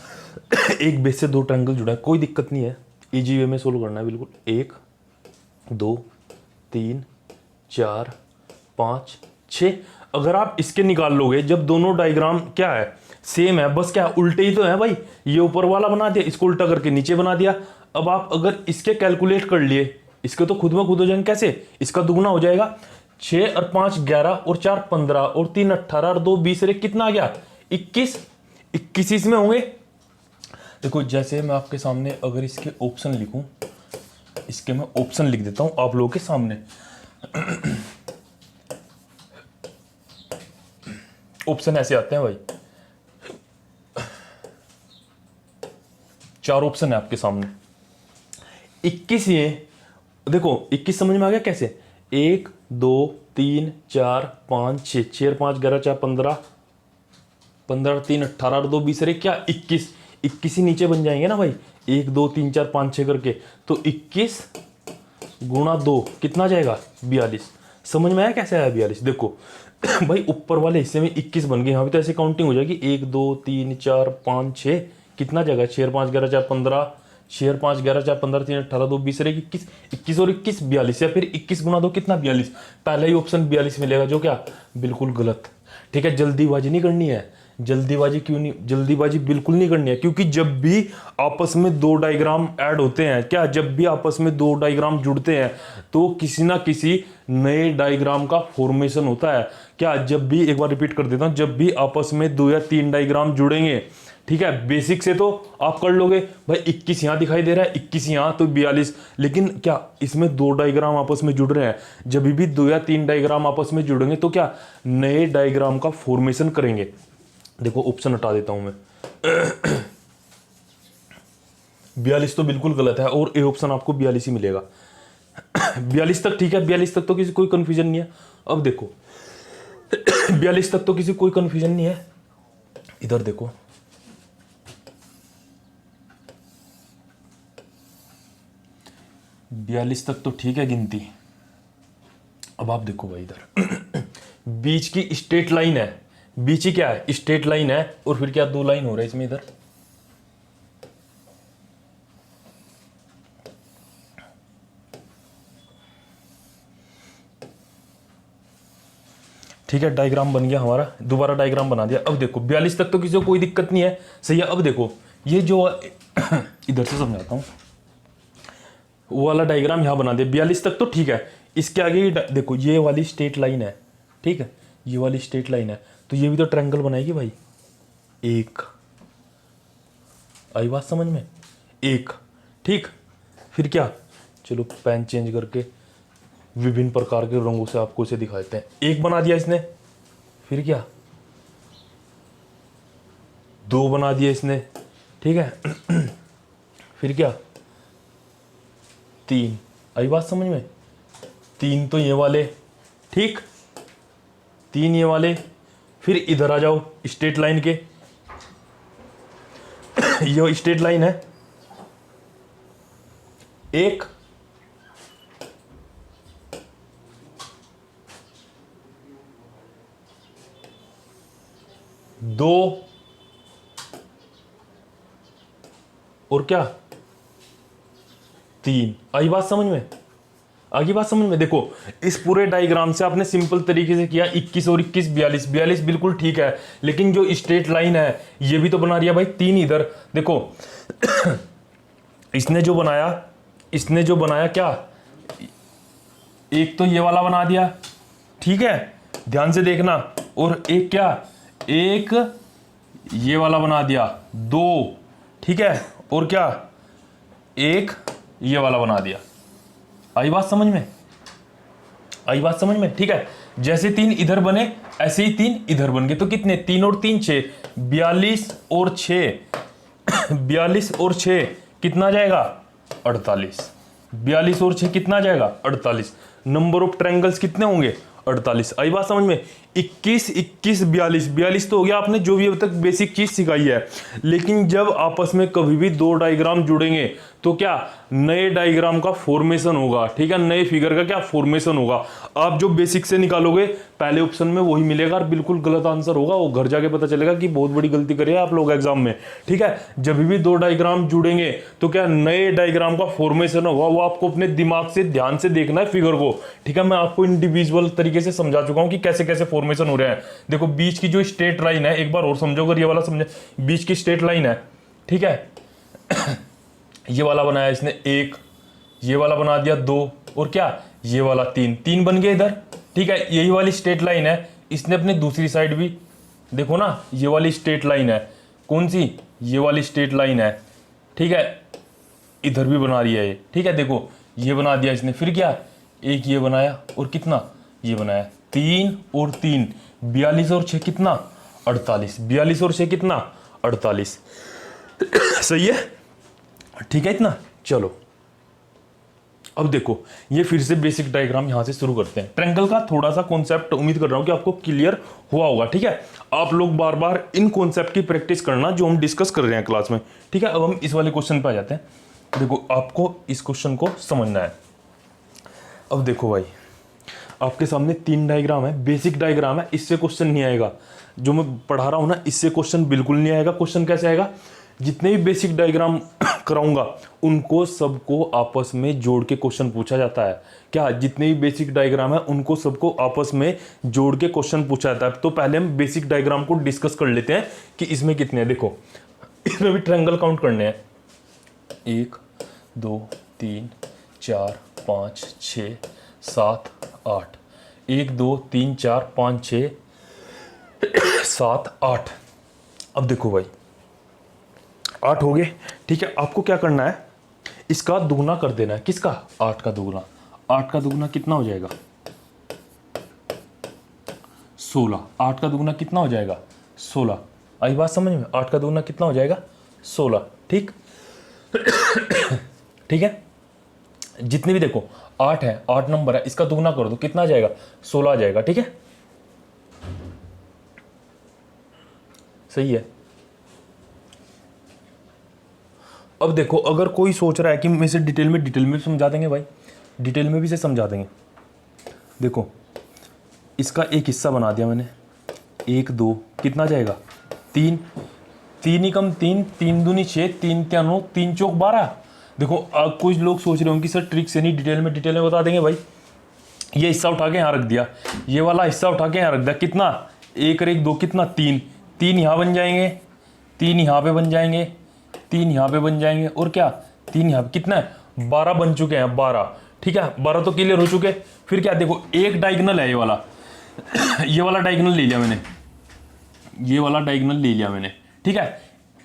एक बेस से 2 ट्रायंगल जुड़ा है, कोई दिक्कत नहीं है, इजी वे में सोल्व करना है बिल्कुल। 1 2 3 4 5 6, अगर आप इसके निकाल लोगे, जब दोनों डायग्राम क्या है सेम है, बस क्या उल्टे ही तो है भाई, ये ऊपर वाला बना दिया, इसको उल्टा करके नीचे बना दिया। अब आप अगर इसके कैलकुलेट कर लिए, इसके तो खुद में खुद हो जाएंगे, कैसे, इसका दुगना हो जाएगा, 6 और 5 11 और 4 15 और 3 18 और 2 20 और 1 कितना आ गया 21, 21 इसमें होंगे। देखो जैसे मैं आपके सामने अगर इसके ऑप्शन लिखूं, इसके मैं ऑप्शन लिख देता हूं आप लोगों के सामने। ऑप्शन ऐसे आते हैं भाई, 4 ऑप्शन है आपके सामने। 21, ये देखो 21 समझ में आ गया कैसे, 1 2 3 4 5 6, 6 और 5 11 4 15, 15 3 18 और 2 20 अरे क्या 21, 21 ही नीचे बन जाएंगे ना भाई, 1 2 3 4 5 6 करके, तो 21 गुणा 2 कितना आ जाएगा 42। समझ में आया कैसे आया 42, देखो भाई ऊपर वाले हिस्से में 21 बन गए, यहाँ पे तो ऐसे काउंटिंग हो जाएगी 1 2 3 4 5 6, कितना जगह 6 और 5 11 4 15, 6 और 5 11 4 15 3 18 2 20 21, 21 और 21 42, या फिर 21 गुना 2 कितना 42, पहला ही ऑप्शन 42 मिलेगा, जो क्या बिल्कुल गलत, ठीक है। जल्दीबाजी नहीं करनी है, जल्दीबाजी क्यों नहीं, जल्दीबाजी बिल्कुल नहीं करनी है, क्योंकि जब भी आपस में 2 डायग्राम ऐड होते हैं, क्या जब भी आपस में 2 डायग्राम जुड़ते हैं, तो किसी ना किसी नए डायग्राम का फॉर्मेशन होता है। क्या जब भी, एक बार रिपीट कर देता हूं, जब भी आपस में 2 या 3 डायग्राम जुड़ेंगे, ठीक है, बेसिक से तो आप कर लोगे भाई, 21 यहां दिखाई दे रहा है, 21 यहां, तो 42, लेकिन क्या इसमें 2 डायग्राम आपस में जुड़ रहे हैं, जब भी 2 या 3 डायग्राम आपस में जुड़ेंगे तो क्या नए डायग्राम का फॉर्मेशन करेंगे। देखो ऑप्शन हटा देता हूं मैं। 42 तो बिल्कुल गलत है, और ए ऑप्शन आपको 42 ही मिलेगा। 42 तक ठीक है, 42 तक तो किसी कोई कंफ्यूजन नहीं है। अब देखो 42 तक तो किसी कोई कंफ्यूजन नहीं है, इधर देखो 42 तक तो ठीक है गिनती। अब आप देखो भाई इधर बीच की स्ट्रेट लाइन है, बीच ही क्या है स्ट्रेट लाइन है, और फिर क्या 2 लाइन हो रहा है इसमें इधर, ठीक है। डायग्राम बन गया हमारा, दोबारा डायग्राम बना दिया। अब देखो 42 तक तो किसी को कोई दिक्कत नहीं है, सही है। अब देखो ये जो इधर से समझाता हूं, वो वाला डायग्राम यहां बना दिया, 42 तक तो ठीक है। इसके आगे ही देखो ये वाली स्ट्रेट लाइन है, ठीक है, ये वाली स्ट्रेट लाइन है, तो ये भी तो ट्रायंगल बनाएगी भाई, एक आई बात समझ में। एक, ठीक। फिर क्या, चलो पेन चेंज करके विभिन्न प्रकार के रंगों से आपको इसे दिखा देते हैं। एक बना दिया इसने, फिर क्या, दो बना दिया इसने, ठीक है। फिर क्या, तीन। आई बात समझ में? तीन तो ये वाले, ठीक, तीन ये वाले। फिर इधर आ जाओ स्ट्रेट लाइन के, ये स्ट्रेट लाइन है, एक, दो, और क्या, तीन। आई बात समझ में? आगे बात समझ में? देखो इस पूरे डायग्राम से आपने सिंपल तरीके से किया 21 और 21 42 42 बिल्कुल ठीक है, लेकिन जो स्ट्रेट लाइन है ये भी तो बना रही है भाई तीन इधर। देखो इसने जो बनाया क्या, एक तो ये वाला बना दिया, ठीक है, ध्यान से देखना, और एक क्या, एक ये वाला बना दिया, दो, ठीक है, और क्या, एक ये वाला बना दिया। आई बात समझ में? आई बात समझ में? ठीक है, जैसे तीन इधर बने ऐसे ही तीन इधर बन गए, तो कितने, तीन और तीन 6, 42 और 6 42 और 6 कितना जाएगा, 48। 42 और 6 कितना जाएगा, 48। नंबर ऑफ ट्रायंगल्स कितने होंगे, 48। आई बात समझ में? 21 21 42 42 तो हो गया आपने जो भी अब तक बेसिक चीज सिखाई है, लेकिन जब आपस में कभी भी दो डायग्राम जुड़ेंगे तो क्या, नए डायग्राम का फॉर्मेशन होगा, ठीक है, नए फिगर का क्या फॉर्मेशन होगा। आप जो बेसिक से निकालोगे पहले ऑप्शन में वही मिलेगा और बिल्कुल गलत आंसर होगा, वो घर जाके पता चलेगा कि बहुत बड़ी गलती करी है आप लोग एग्जाम में, ठीक है। जब भी दो डायग्राम जुड़ेंगे तो क्या, नए डायग्राम का फॉर्मेशन होगा, वो आपको अपने दिमाग से ध्यान से देखना है फिगर को, ठीक है। मैं आपको इंडिविजुअल तरीके से समझा चुका हूं कि कैसे कैसे फॉर्मेशन हो रहे हैं। देखो बीच की जो स्ट्रेट लाइन है, एक बार और समझो अगर ये वाला समझे, बीच की स्ट्रेट लाइन है, ठीक है, ये वाला बनाया इसने एक, ये वाला बना दिया दो, और क्या, ये वाला तीन, तीन बन गए इधर, ठीक है। यही वाली स्ट्रेट लाइन है, इसने अपने दूसरी साइड भी देखो ना, ये वाली स्ट्रेट लाइन है, कौन सी, ये वाली स्ट्रेट लाइन है, ठीक है, इधर भी बना रही है ये, ठीक है। देखो ये बना दिया इसने, फिर क्या, एक ये बनाया और कितना, ये बनाया, तीन और तीन, 42 और 6 कितना, 48। 42 और 6 कितना, 48। सही है, ठीक है इतना। चलो अब देखो ये फिर से बेसिक डायग्राम यहां से शुरू करते हैं। ट्रायंगल का थोड़ा सा कॉन्सेप्ट उम्मीद कर रहा हूं कि आपको क्लियर हुआ होगा, ठीक है। आप लोग बार बार इन कॉन्सेप्ट की प्रैक्टिस करना जो हम डिस्कस कर रहे हैं क्लास में, ठीक है। अब हम इस वाले क्वेश्चन पे आ जाते हैं। देखो आपको इस क्वेश्चन को समझना है। अब देखो भाई आपके सामने तीन डायग्राम है, बेसिक डायग्राम है, इससे क्वेश्चन नहीं आएगा। जो मैं पढ़ा रहा हूं ना इससे क्वेश्चन बिल्कुल नहीं आएगा। क्वेश्चन कैसे आएगा, जितने भी बेसिक डायग्राम कराऊंगा उनको सबको आपस में जोड़ के क्वेश्चन पूछा जाता है। क्या, जितने भी बेसिक डायग्राम है उनको सबको आपस में जोड़ के क्वेश्चन पूछा जाता है। तो पहले हम बेसिक डायग्राम को डिस्कस कर लेते हैं कि इसमें कितने हैं। देखो इसमें भी ट्रायंगल काउंट करने हैं, 1 2 3 4 5 6 7 8, 1 2 3 4 5 6 7 8। अब देखो भाई 8 हो गए, ठीक है। आपको क्या करना है, इसका दुगना कर देना है। किसका, 8 का दुगना। 8 का दुगना कितना हो जाएगा, 16। 8 का दुगना कितना हो जाएगा, 16। आई बात समझ में, 8 का दुगना कितना हो जाएगा, 16, ठीक। ठीक है, जितने भी देखो 8 है, 8 नंबर है, इसका दुगना कर दो कितना आ जाएगा, 16 आ जाएगा, ठीक है। सही है। अब देखो अगर कोई सोच रहा है कि मैं इसे डिटेल में भी समझा देंगे भाई, डिटेल में भी इसे समझा देंगे। देखो इसका एक हिस्सा बना दिया मैंने, 1 2 कितना जाएगा, 3, 3 ही कम 3, 3 दूनी 6, 3 3 9, 3 चौक 12। देखो कुछ लोग सोच रहे होंगे कि सर ट्रिक से नहीं डिटेल में बता देंगे भाई। ये हिस्सा उठा के यहाँ रख दिया, ये वाला हिस्सा उठा के यहाँ रख दिया, कितना, 1 और 1 2 कितना, 3, 3 यहाँ बन जाएंगे, 3 यहाँ पे बन जाएंगे, 3 यहाँ पे बन जाएंगे, और क्या 3 यहाँ पे, कितना है 12 बन चुके हैं, 12, ठीक है। 12 तो क्लियर हो चुके। फिर क्या, देखो एक डायगोनल है ये वाला ये वाला डायगोनल ले लिया मैंने, ये वाला डायगोनल ले लिया मैंने, ठीक है।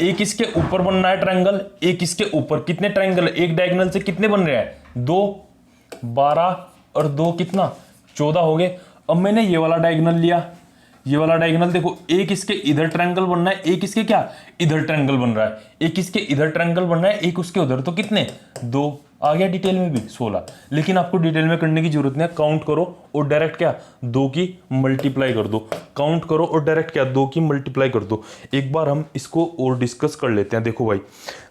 एक इसके ऊपर बन रहा है ट्रायंगल, एक इसके ऊपर। कितने ट्रायंगल? एक डायगोनल से कितने बन रहे हैं? 2, 12 और 2 कितना? 14 हो गए। अब मैंने ये वाला डायगोनल लिया, ये वाला डायगोनल देखो, एक इसके इधर ट्रायंगल बन रहा है, एक इसके क्या इधर ट्रायंगल बन रहा है, एक इसके इधर ट्रायंगल बन रहा है, एक उसके उधर। तो कितने? 2 आ गया डिटेल में भी 16। लेकिन आपको डिटेल में करने की जरूरत नहीं है, काउंट करो और डायरेक्ट क्या 2 की मल्टीप्लाई कर दो। काउंट करो और डायरेक्ट क्या 2 की मल्टीप्लाई कर दो। एक बार हम इसको और डिस्कस कर लेते हैं। देखो भाई,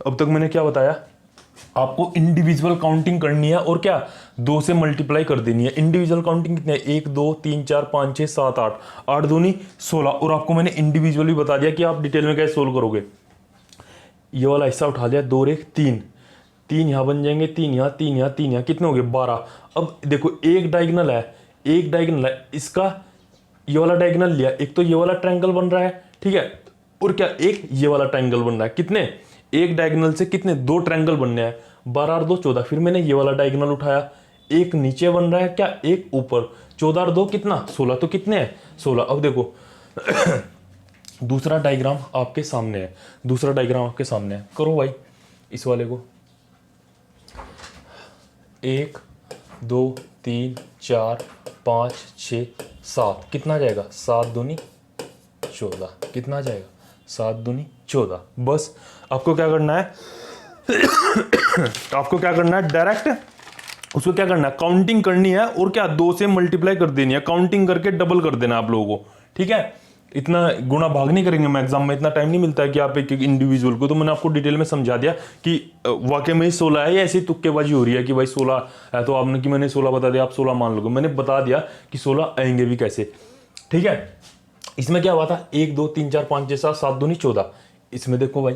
अब तक मैंने क्या बताया, आपको इंडिविजुअल काउंटिंग करनी है और क्या 2 से मल्टीप्लाई कर देनी है। इंडिविजुअल काउंटिंग कितने है? 1 2 3 4 5 6 7 8, 8 दूनी 16। और आपको मैंने इंडिविजुअली बता दिया कि आप डिटेल में कैसे सोल्व करोगे। ये वाला हिस्सा उठा लिया, 2 और 1 3, 3 यहाँ बन जाएंगे, 3 यहाँ, 3 यहाँ, 3 यहाँ, कितने हो गए? 12। अब देखो एक डायगोनल है, एक डायगोनल है, इसका ये वाला डायगोनल लिया, एक तो ये वाला ट्रायंगल बन रहा है, ठीक है, और क्या एक ये वाला ट्रायंगल बन रहा है। कितने? एक डायगोनल से कितने? 2 ट्रायंगल बनने हैं, 12 और 2 14। फिर मैंने ये वाला डायगोनल उठाया, एक नीचे बन रहा है, क्या एक ऊपर, 14 और 2 कितना? 16। तो कितने हैं? 16। अब देखो दूसरा डायग्राम आपके सामने है, दूसरा डायग्राम आपके सामने है। करो भाई इस वाले को। 1 2 3 4 5 6 7, कितना जाएगा? 7 दूनी 14। कितना आ जाएगा? 7 दूनी 14। बस आपको क्या करना है आपको क्या करना है, डायरेक्ट उसको क्या करना है, काउंटिंग करनी है और क्या 2 से मल्टीप्लाई कर देनी है। काउंटिंग करके डबल कर देना आप लोगों को, ठीक है। इतना गुणा भाग नहीं करेंगे मैं, एग्जाम में इतना टाइम नहीं मिलता है कि आप एक एक इंडिविजुअल को। तो मैंने आपको डिटेल में समझा दिया कि वाकई में 16 है या ऐसी तुक्केबाजी हो रही है कि भाई 16 है तो आपने कि मैंने 16 बता दिया आप 16 मान लोगे। मैंने बता दिया कि 16 आएंगे भी कैसे, ठीक है। इसमें क्या हुआ था? 1 2 3 4 5 6 7, 7 दूनी 14। इसमें देखो भाई,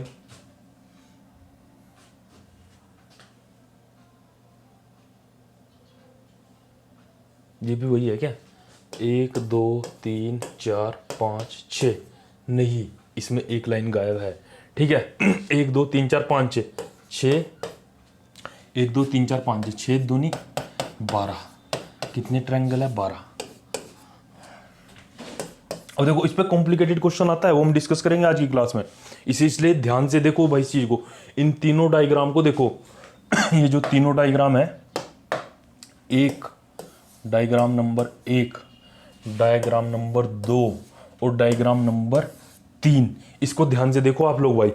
ये भी वही है क्या? 1 2 3 4 5 6, नहीं इसमें एक लाइन गायब है, ठीक है। 1 2 3 4 5 6, 1 2 3 4 5 6 दूनी 12। कितने ट्रायंगल है? 12। अब देखो इस पे कॉम्प्लिकेटेड क्वेश्चन आता है, वो हम डिस्कस करेंगे आज की क्लास में। इसलिए ध्यान से देखो भाई इस चीज को, इन तीनों डायग्राम को देखो। ये जो तीनों डायग्राम है, एक डायग्राम नंबर 1, डायग्राम नंबर 2 और डायग्राम नंबर 3, इसको ध्यान से देखो आप लोग भाई।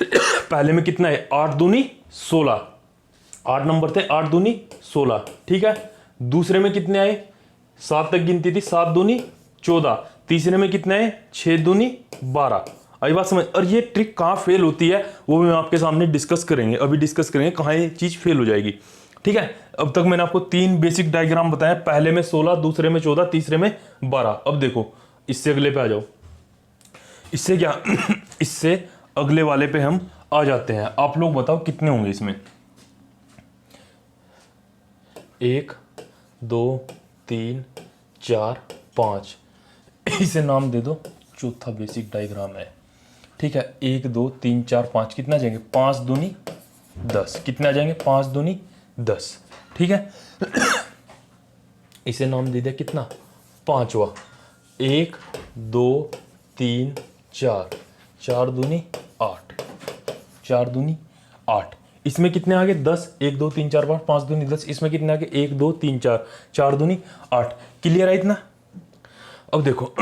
पहले में कितना है? 8 दूनी 16, 8 नंबर थे, 8 दूनी 16, ठीक है। दूसरे में कितने आए? 7 तक गिनती थी, 7 दूनी 14। तीसरे में कितने आए? 6 दूनी 12। आई बात समझ? और ये ट्रिक कहाँ फेल होती है वो भी मैं आपके सामने डिस्कस करेंगे, अभी डिस्कस करेंगे कहाँ ये चीज फेल हो जाएगी, ठीक है। अब तक मैंने आपको 3 बेसिक डायग्राम बताया, पहले में 16, दूसरे में 14, तीसरे में 12। अब देखो इससे अगले पे आ जाओ। इससे क्या इससे अगले वाले पे हम आ जाते हैं। आप लोग बताओ कितने होंगे इसमें? 1 2 3 4 5, इसे नाम दे दो, चौथा बेसिक डायग्राम है, ठीक है। 1 2 3 4 5, कितना जाएंगे? 5 दूनी 10। कितना जाएंगे? 5 दूनी 10, ठीक है। इसे नाम दे दिया कितना? पांचवा। 1 2 3 4, 4 दूनी 8, 4 दूनी 8। इसमें कितने आ गए? 10। 1 2 3 4 5, 5 दूनी 10। इसमें कितने आ गए? 1 2 3 4, 4 दूनी 8। क्लियर है इतना? अब देखो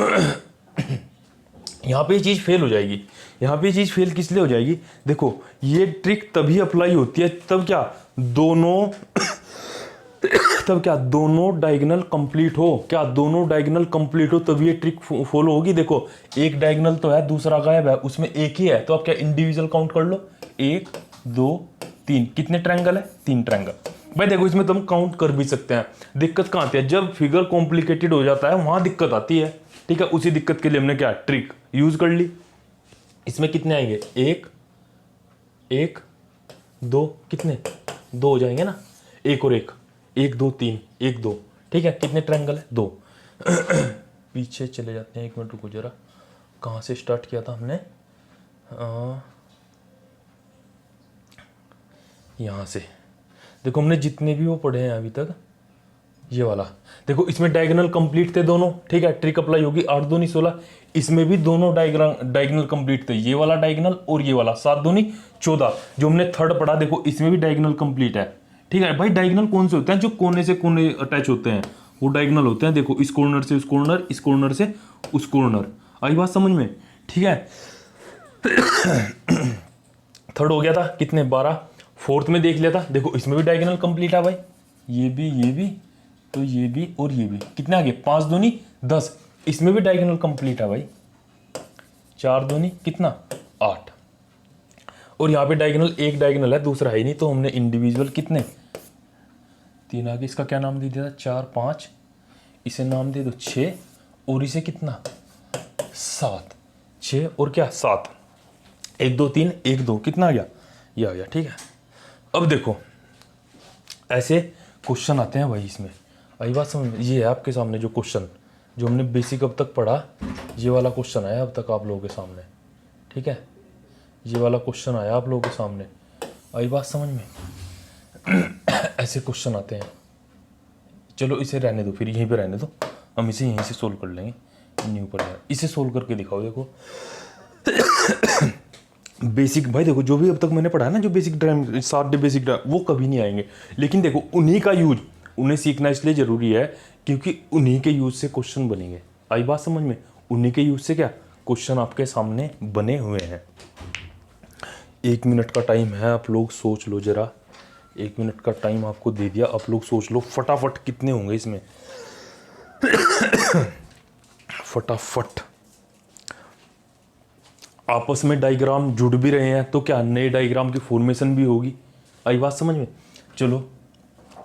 यहाँ पे ये चीज़ फेल हो जाएगी। यहाँ पे ये चीज़ फेल किस लिए हो जाएगी? देखो ये ट्रिक तभी अप्लाई होती है तब क्या दोनों तब क्या दोनों डायगोनल कंप्लीट हो, क्या दोनों डायगोनल कंप्लीट हो तभी ये ट्रिक फॉलो होगी। देखो एक डायगोनल तो है, दूसरा गायब है, उसमें एक ही है, तो आप क्या इंडिविजुअल काउंट कर लो। 1 2 3, कितने ट्रायंगल है? 3 ट्रायंगल। भाई देखो इसमें तो हम काउंट कर भी सकते हैं। दिक्कत कहाँ आती है? जब फिगर कॉम्प्लिकेटेड हो जाता है वहां दिक्कत आती है, ठीक है। उसी दिक्कत के लिए हमने क्या ट्रिक यूज कर ली। इसमें कितने आएंगे? 1 1 2, कितने? 2 हो जाएंगे ना, 1 और 1, 1 2 3, 1 2, ठीक है। कितने ट्रायंगल है? 2। पीछे चले जाते हैं, 1 मिनट रुको जरा, कहाँ से स्टार्ट किया था हमने? यहाँ से। देखो हमने जितने भी वो पढ़े हैं अभी तक ये वाला देखो, इसमें डायगोनल कंप्लीट थे दोनों, ठीक है, ट्रिक अप्लाई होगी, 8 दूनी 16। इसमें भी दोनों डायगोनल कंप्लीट थे, ये वाला डायगोनल और ये वाला, 7 दूनी 14। जो हमने थर्ड पढ़ा देखो, इसमें भी डायगोनल कंप्लीट है, ठीक है भाई। डायगोनल कौन से होते हैं? जो कोने से कोने अटैच होते हैं वो डायगोनल होते हैं। देखो इस कॉर्नर से उस कॉर्नर, इस कॉर्नर से उस कॉर्नर। आई बात समझ में? ठीक है। थर्ड हो गया था कितने? 12। फोर्थ में देख लिया था, देखो इसमें भी डायगोनल कंप्लीट है भाई, ये भी तो ये भी और ये भी। कितने आ गए? 5 दूनी 10। इसमें भी डायगोनल कंप्लीट है भाई, 4 दूनी कितना? 8। और यहाँ पे डायगोनल, एक डायगोनल है, दूसरा है ही नहीं, तो हमने इंडिविजुअल कितने? 3 आगे। इसका क्या नाम दे दिया था? 4 5, इसे नाम दे दो 6, और इसे कितना? 7। 6 और क्या? 7। 1 2 3 1 2, कितना आ गया? ये आ गया, ठीक है। अब देखो ऐसे क्वेश्चन आते हैं भाई इसमें, आई बात समझ में? ये है आपके सामने जो क्वेश्चन, जो हमने बेसिक अब तक पढ़ा, ये वाला क्वेश्चन आया अब तक आप लोगों के सामने, ठीक है। ये वाला क्वेश्चन आया आप लोगों के सामने, आई बात समझ में? ऐसे क्वेश्चन आते हैं। चलो इसे रहने दो, फिर यहीं पे रहने दो, हम इसे यहीं से सोल्व कर लेंगे। न्यू पर इसे सोल्व करके दिखाओ। देखो बेसिक भाई, देखो जो भी अब तक मैंने पढ़ा है ना, जो बेसिक ड्राइंग, 7 बेसिक ड्राइंग, वो कभी नहीं आएंगे। लेकिन देखो उन्हीं का यूज, उन्हें सीखना इसलिए जरूरी है क्योंकि उन्हीं के यूज से क्वेश्चन बनेंगे। आई बात समझ में? उन्हीं के यूज से क्या क्वेश्चन आपके सामने बने हुए हैं। 1 मिनट का टाइम है, आप लोग सोच लो जरा। 1 मिनट का टाइम आपको दे दिया, आप लोग सोच लो फटाफट कितने होंगे इसमें। फटाफट। आपस में डायग्राम जुड़ भी रहे हैं तो क्या नए डायग्राम की फॉर्मेशन भी होगी। आई बात समझ में? चलो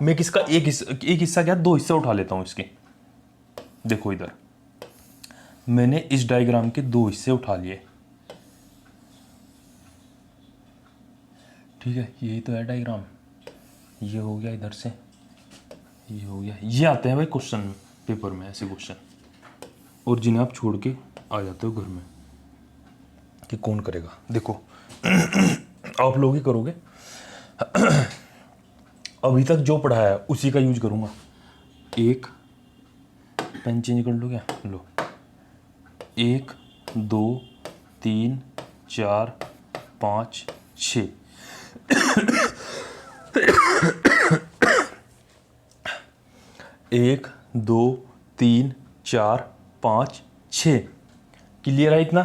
मैं किसका एक हिस्सा क्या 2 हिस्से उठा लेता हूं इसके। देखो इधर मैंने इस डायग्राम के 2 हिस्से उठा लिए, ठीक है। यही तो है डायग्राम, ये हो गया इधर से, ये हो गया। ये आते हैं भाई क्वेश्चन पेपर में ऐसे क्वेश्चन, और जिन्हें आप छोड़ के आ जाते हो घर में कि कौन करेगा। देखो आप लोग ही करोगे। अभी तक जो पढ़ाया है उसी का यूज करूंगा। एक पेन चेंज कर लो क्या? लो 1 2 3 4 5 6। 1 2 3 4 5 6। क्लियर है इतना?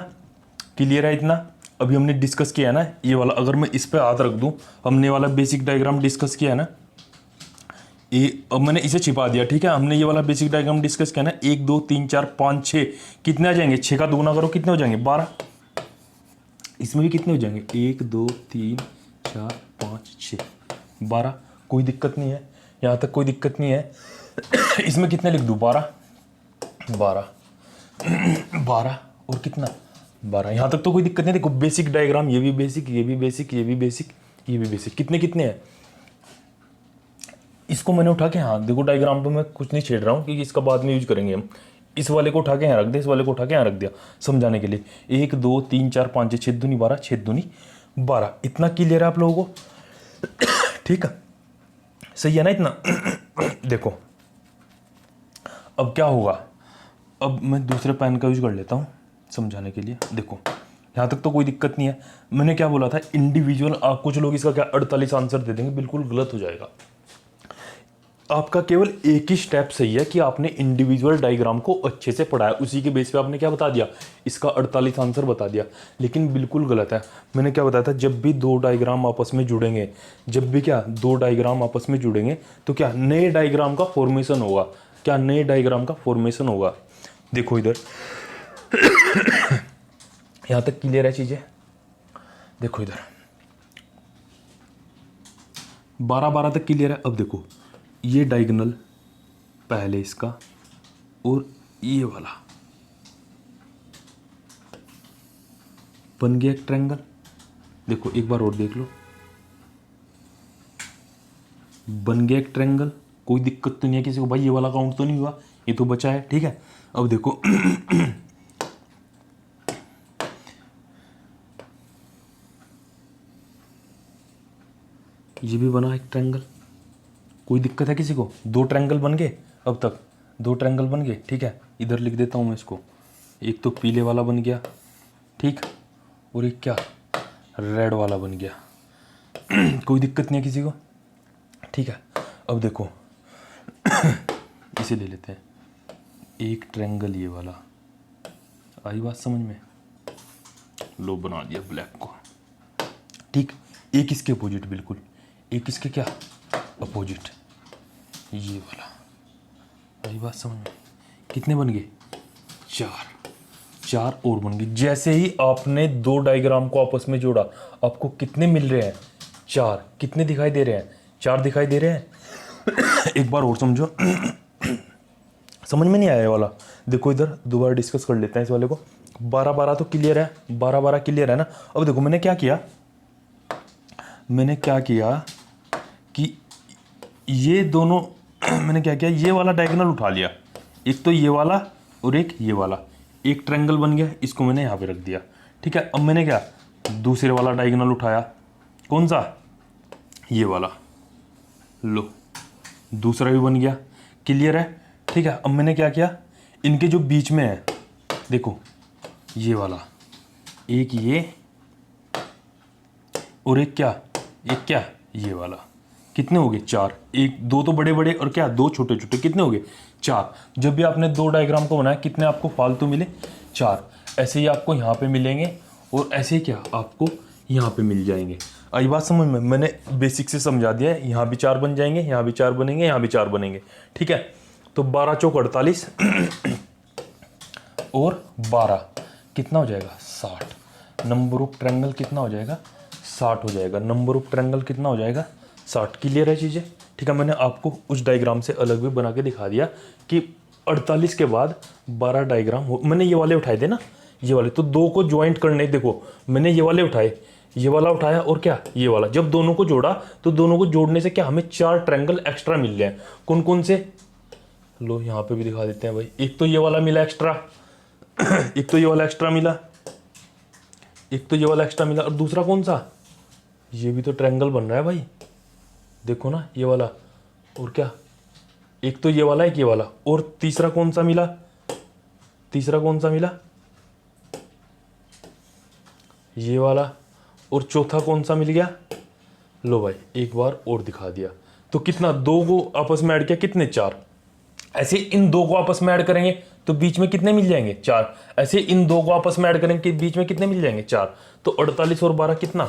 क्लियर है इतना? अभी हमने डिस्कस किया है ना ये वाला, अगर मैं इस पे हाथ रख दूं, हमने वाला बेसिक डायग्राम डिस्कस किया है ना ये, अब मैंने इसे छिपा दिया, ठीक है। हमने ये वाला बेसिक डायग्राम डिस्कस किया ना, 1 2 3 4 5 6। कितने आ जाएंगे? 6 का दुगुना करो, कितने हो जाएंगे? 12। इसमें भी कितने हो जाएंगे? 1 2 3 4 5 6 12। कोई दिक्कत नहीं है, यहाँ तक कोई दिक्कत नहीं है। इसमें कितने लिख दूँ? 12 12 12 और कितना? 12। यहाँ तक तो कोई दिक्कत नहीं। देखो बेसिक डायग्राम, ये भी बेसिक, ये भी बेसिक, ये भी बेसिक, ये भी बेसिक। कितने कितने हैं? इसको मैंने उठा के, हाँ देखो डायग्राम पे मैं कुछ नहीं छेड़ रहा हूँ क्योंकि इसका बाद में यूज करेंगे हम। इस वाले को उठा के यहाँ रख दिया, इस वाले को उठा के यहाँ रख दिया समझाने के लिए। 1 2 3 4 5 6 दूनी 12, 6 दूनी 12। इतना क्लियर है आप लोगों को? ठीक है, सही है ना इतना? देखो अब क्या होगा, अब मैं दूसरे पेन का यूज कर लेता हूँ समझाने के लिए। देखो यहाँ तक तो कोई दिक्कत नहीं है। मैंने क्या बोला था? इंडिविजुअल। कुछ लोग इसका क्या 48 आंसर दे देंगे, बिल्कुल गलत हो जाएगा। आपका केवल एक ही स्टेप सही है कि आपने इंडिविजुअल डायग्राम को अच्छे से पढ़ा है, उसी के बेस पे आपने क्या बता दिया? इसका 48 आंसर बता दिया। लेकिन बिल्कुल गलत है। मैंने क्या बताया था? जब भी 2 डायग्राम आपस में जुड़ेंगे, जब भी क्या 2 डायग्राम आपस में जुड़ेंगे तो क्या नए डायग्राम का फॉर्मेशन होगा। क्या नए डायग्राम का फॉर्मेशन होगा। देखो इधर यहां तक क्लियर है चीजें? देखो इधर 12 12 तक क्लियर है। अब देखो ये डायगोनल पहले इसका और ये वाला बन गया एक ट्रायंगल। देखो एक बार और देख लो, बन गया एक ट्रायंगल। कोई दिक्कत तो नहीं है किसी को भाई? ये वाला काउंट तो नहीं हुआ, ये तो बचा है, ठीक है। अब देखो ये भी बना एक ट्रायंगल, कोई दिक्कत है किसी को? 2 ट्रायंगल बन गए अब तक, 2 ट्रायंगल बन गए, ठीक है। इधर लिख देता हूँ मैं इसको, एक तो पीले वाला बन गया, ठीक, और एक क्या, रेड वाला बन गया। कोई दिक्कत नहीं है किसी को, ठीक है। अब देखो इसे ले लेते हैं, एक ट्रायंगल ये वाला, आई बात समझ में? लो बना दिया ब्लैक को, ठीक। एक इसके अपोजिट, बिल्कुल एक इसके क्या अपोजिट, ये वाला, आई बात समझ में? कितने बन गए? 4 और बन गए। जैसे ही आपने 2 डायग्राम को आपस में जोड़ा, आपको कितने मिल रहे हैं? 4। कितने दिखाई दे रहे हैं? 4 दिखाई दे रहे हैं। एक बार और समझो। समझ में नहीं आया ये वाला? देखो इधर दोबारा डिस्कस कर लेते हैं इस वाले को। 12-12 तो क्लियर है, 12-12 क्लियर है ना। अब देखो मैंने क्या किया, कि ये दोनों मैंने क्या किया, ये वाला डायगोनल उठा लिया, एक तो ये वाला और एक ये वाला, एक ट्रायंगल बन गया, इसको मैंने यहाँ पे रख दिया, ठीक है। अब मैंने क्या, दूसरे वाला डायगोनल उठाया, कौन सा, ये वाला, लो दूसरा भी बन गया, क्लियर है, ठीक है। अब मैंने क्या किया, इनके जो बीच में है, देखो ये वाला, एक ये और एक क्या ये वाला, कितने हो गए? 4। 1 2 तो बड़े बड़े और क्या 2 छोटे छोटे, कितने हो गए? 4। जब भी आपने 2 डायग्राम को बनाया, कितने आपको फालतू मिले? 4। ऐसे ही आपको यहाँ पे मिलेंगे और ऐसे ही क्या आपको यहाँ पे मिल जाएंगे। आई बात समझ में? मैंने बेसिक से समझा दिया है। यहाँ भी 4 बन जाएंगे, यहाँ भी 4 बनेंगे, यहाँ भी 4 बनेंगे, ठीक है। तो 12 चौक 48 और 12 कितना हो जाएगा? 60। नंबर ऑफ ट्रायंगल कितना हो जाएगा? 60 हो जाएगा। नंबर ऑफ ट्रायंगल कितना हो जाएगा? 60। क्लियर है चीज़ें, ठीक है। मैंने आपको उस डायग्राम से अलग भी बना के दिखा दिया कि 48 के बाद 12 डायग्राम हो। मैंने ये वाले उठाए थे ना, ये वाले, तो 2 को ज्वाइंट करने, देखो मैंने ये वाले उठाए, ये वाला उठाया और क्या ये वाला, जब दोनों को जोड़ा तो दोनों को जोड़ने से क्या हमें 4 ट्रायंगल एक्स्ट्रा मिल गए। कौन कौन से? लो यहाँ पे भी दिखा देते हैं भाई। एक तो ये वाला मिला एक्स्ट्रा, एक तो ये वाला एक्स्ट्रा मिला, एक तो ये वाला एक्स्ट्रा मिला, और दूसरा कौन सा, ये भी तो ट्रायंगल बन रहा है भाई, देखो ना ये वाला, और क्या, एक तो ये वाला, एक ये वाला, और तीसरा कौन सा मिला? तीसरा कौन सा मिला? ये वाला, और चौथा कौन सा मिल गया? लो भाई एक बार और दिखा दिया। तो कितना, 2 को आपस में ऐड किया, कितने? 4। ऐसे इन 2 को आपस में ऐड करेंगे तो बीच में कितने मिल जाएंगे? 4। ऐसे इन 2 को आपस में ऐड करेंगे बीच में कितने मिल जाएंगे? 4। तो 48 और 12 कितना?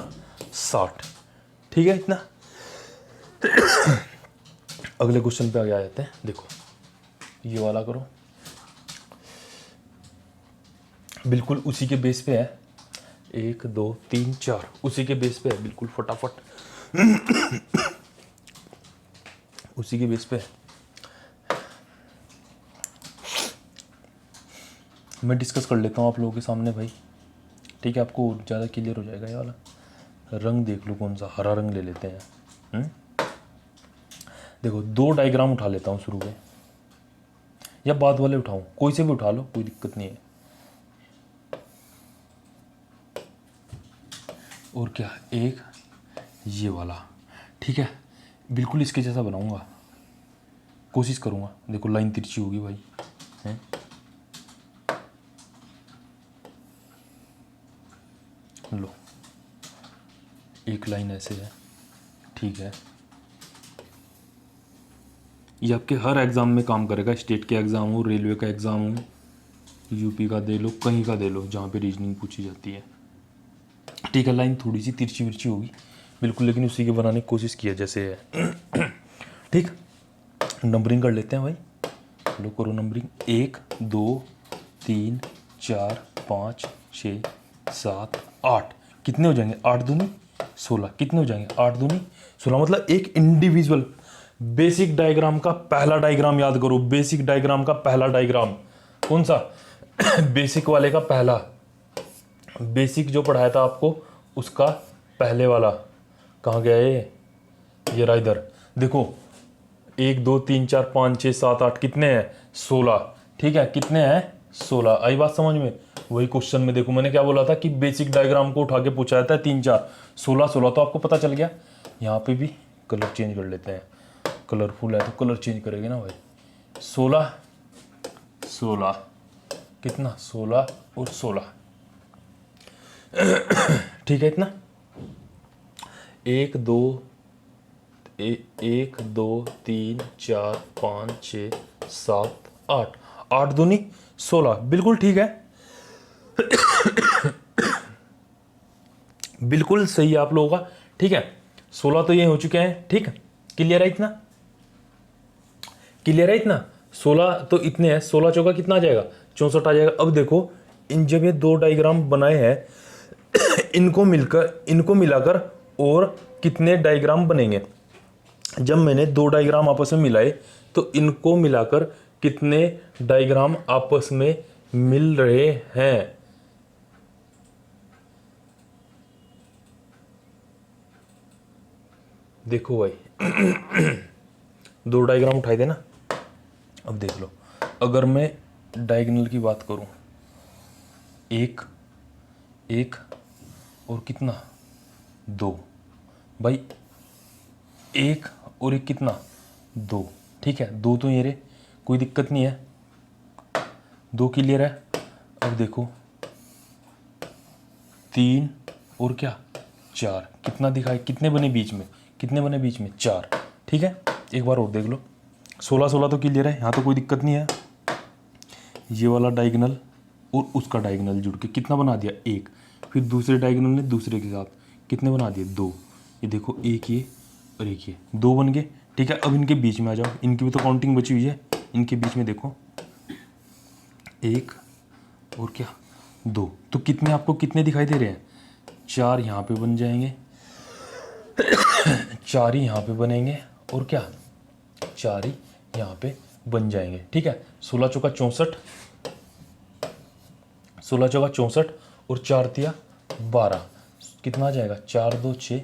60, ठीक है। इतना अगले क्वेश्चन पे आगे आ जाते हैं। देखो ये वाला करो, बिल्कुल उसी के बेस पे है, 1 2 3 4 उसी के बेस पे है, बिल्कुल फटाफट उसी के बेस पे है। मैं डिस्कस कर लेता हूँ आप लोगों के सामने भाई, ठीक है। आपको ज़्यादा क्लियर हो जाएगा। ये वाला रंग देख लो, कौन सा, हरा रंग ले लेते हैं। देखो 2 डायग्राम उठा लेता हूँ शुरू में, या बाद वाले उठाऊँ, कोई से भी उठा लो, कोई दिक्कत नहीं है। और क्या, एक ये वाला, ठीक है, बिल्कुल इसके जैसा बनाऊंगा, कोशिश करूंगा। देखो लाइन तिरछी होगी भाई, हैं? लो एक लाइन ऐसे है, ठीक है। ये आपके हर एग्ज़ाम में काम करेगा, स्टेट के एग्ज़ाम हो, रेलवे का एग्ज़ाम हो, यूपी का दे लो, कहीं का दे लो, जहाँ पे रीजनिंग पूछी जाती है, ठीक है। लाइन थोड़ी सी तिरछी विरछी होगी बिल्कुल, लेकिन उसी के बनाने की कोशिश किया जैसे है, ठीक। नंबरिंग कर लेते हैं भाई, लो करो नंबरिंग। 1 2 3 4 5 6 7 8 कितने हो जाएंगे? 8 दूनी 16, कितने हो जाएंगे? 8 दूनी 16। मतलब एक इंडिविजुअल बेसिक डायग्राम का पहला डायग्राम याद करो, बेसिक डायग्राम का पहला डायग्राम कौन सा? बेसिक वाले का पहला, बेसिक जो पढ़ाया था आपको उसका पहले वाला, कहाँ गया ये रहा इधर। देखो 1 2 3 4 5 6 7 8 कितने हैं? 16, ठीक है। कितने हैं? 16। आई बात समझ में? वही क्वेश्चन में देखो मैंने क्या बोला था कि बेसिक डायग्राम को उठा के पूछा जाता है 3 4 16 16, तो आपको पता चल गया। यहाँ पे भी कलर चेंज कर लेते हैं, कलरफुल है तो कलर चेंज करेंगे ना भाई। 16 16 कितना 16 और 16 ठीक है इतना। 1 2 1 2 3 4 5 6 7 8 8 दूनी 16 बिल्कुल ठीक है। बिल्कुल सही है आप लोगों का। ठीक है 16 तो ये हो चुके हैं। ठीक है क्लियर है इतना, क्लियर है इतना। 16 तो इतने हैं, 16 चौका कितना आ जाएगा 64 आ जाएगा। अब देखो इन जब ये दो डायग्राम बनाए हैं इनको मिलाकर और कितने डायग्राम बनेंगे। जब मैंने दो डायग्राम आपस में मिलाए तो इनको मिलाकर कितने डायग्राम आपस में मिल रहे हैं। देखो भाई दो डायग्राम उठाए थे ना। अब देख लो अगर मैं डायगोनल की बात करूं, एक एक और कितना 2 भाई, एक और एक कितना 2। ठीक है 2 तो ये रे, कोई दिक्कत नहीं है, 2 क्लियर है। अब देखो 3 और क्या 4, कितना दिखाए, कितने बने बीच में, कितने बने बीच में 4। ठीक है एक बार और देख लो 16 16 तो क्लियर है, यहाँ तो कोई दिक्कत नहीं है। ये वाला डायगोनल और उसका डायगोनल जुड़ के कितना बना दिया 1, फिर दूसरे डायगोनल ने दूसरे के साथ कितने बना दिए 2। ये देखो एक ये और एक ये 2 बन गए। ठीक है अब इनके बीच में आ जाओ, इनकी भी तो काउंटिंग बची हुई है। इनके बीच में देखो 1 और क्या 2, तो कितने आपको कितने दिखाई दे रहे हैं 4 यहाँ पे बन जाएंगे 4 ही यहाँ पे बनेंगे और क्या 4 ही यहाँ पे बन जाएंगे। ठीक है 16 चौका 64, 16 चौका 64 और 4 तिया 12, कितना आ जाएगा 4 2 6